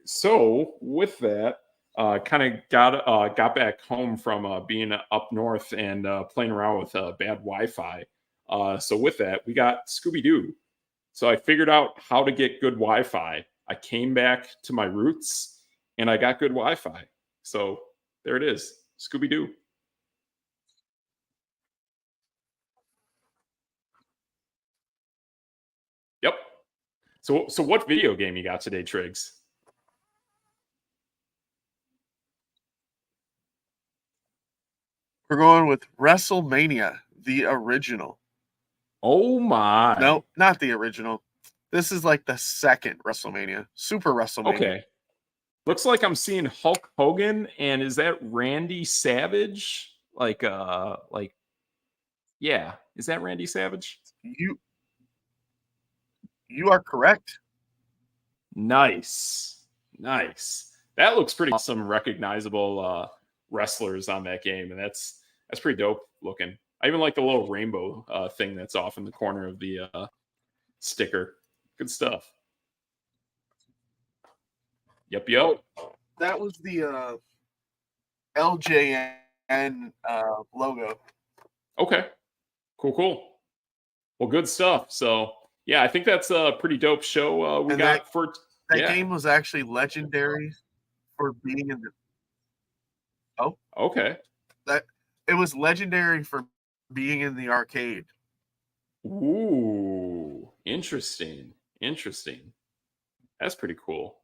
so with that, kind of got back home from being up north and playing around with bad Wi-Fi. So with that, we got Scooby-Doo. So I figured out how to get good Wi-Fi. I came back to my roots and I got good Wi-Fi. So there it is, Scooby-Doo. Yep. So what video game you got today, Triggs? We're going with WrestleMania, the original. Oh my. No, not the original. This is like the second WrestleMania, Super WrestleMania. Okay. Looks like I'm seeing Hulk Hogan, and is that Randy Savage? Yeah, is that Randy Savage? You are correct. Nice. That looks pretty awesome. Recognizable wrestlers on that game, and that's pretty dope looking. I even like the little rainbow thing that's off in the corner of the sticker. Good stuff. Yep. Oh, that was the LJN logo. Okay. Cool. Well, good stuff. So yeah, I think that's a pretty dope show we got for that game was actually legendary for being in the. Oh, okay. It was legendary for being in the arcade. Ooh, interesting. That's pretty cool.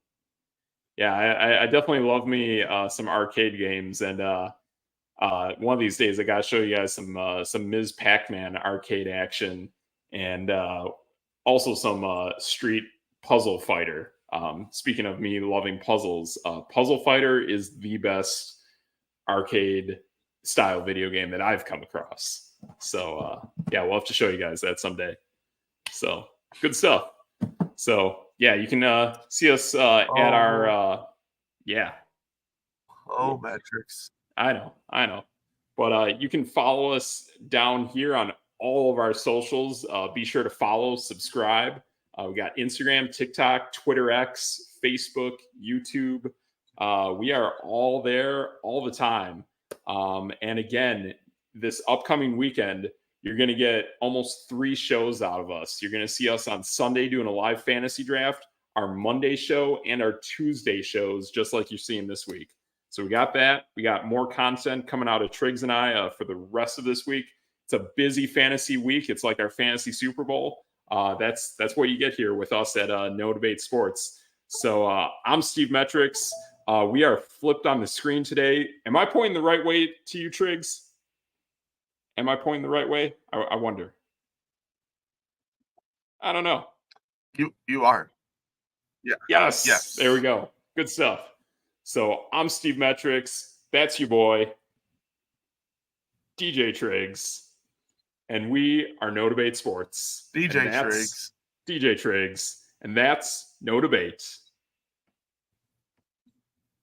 Yeah, I definitely love me some arcade games, and one of these days I gotta show you guys some Ms. Pac-Man arcade action, and also some Street Puzzle Fighter. Speaking of me loving puzzles, Puzzle Fighter is the best arcade style video game that I've come across. So yeah, we'll have to show you guys that someday. So good stuff. So yeah, you can see us at our yeah. Oh, metrics. I know. But you can follow us down here on all of our socials. Be sure to follow, subscribe. We got Instagram, TikTok, Twitter X, Facebook, YouTube. We are all there all the time. And again, this upcoming weekend, you're going to get almost 3 shows out of us. You're going to see us on Sunday doing a live fantasy draft, our Monday show, and our Tuesday shows, just like you're seeing this week. So we got that. We got more content coming out of Triggs and I for the rest of this week. It's a busy fantasy week. It's like our fantasy Super Bowl. That's what you get here with us at No Debate Sports. So I'm Steve M3TR1CS. We are flipped on the screen today. Am I pointing the right way to you, Triggs? Am I pointing the right way? I wonder. I don't know. You are. Yeah. Yes. There we go. Good stuff. So I'm Steve M3TR1CS. That's your boy, DJ TRIGGS. And we are No Debate Sports. DJ TRIGGS. DJ TRIGGS. And that's No Debate.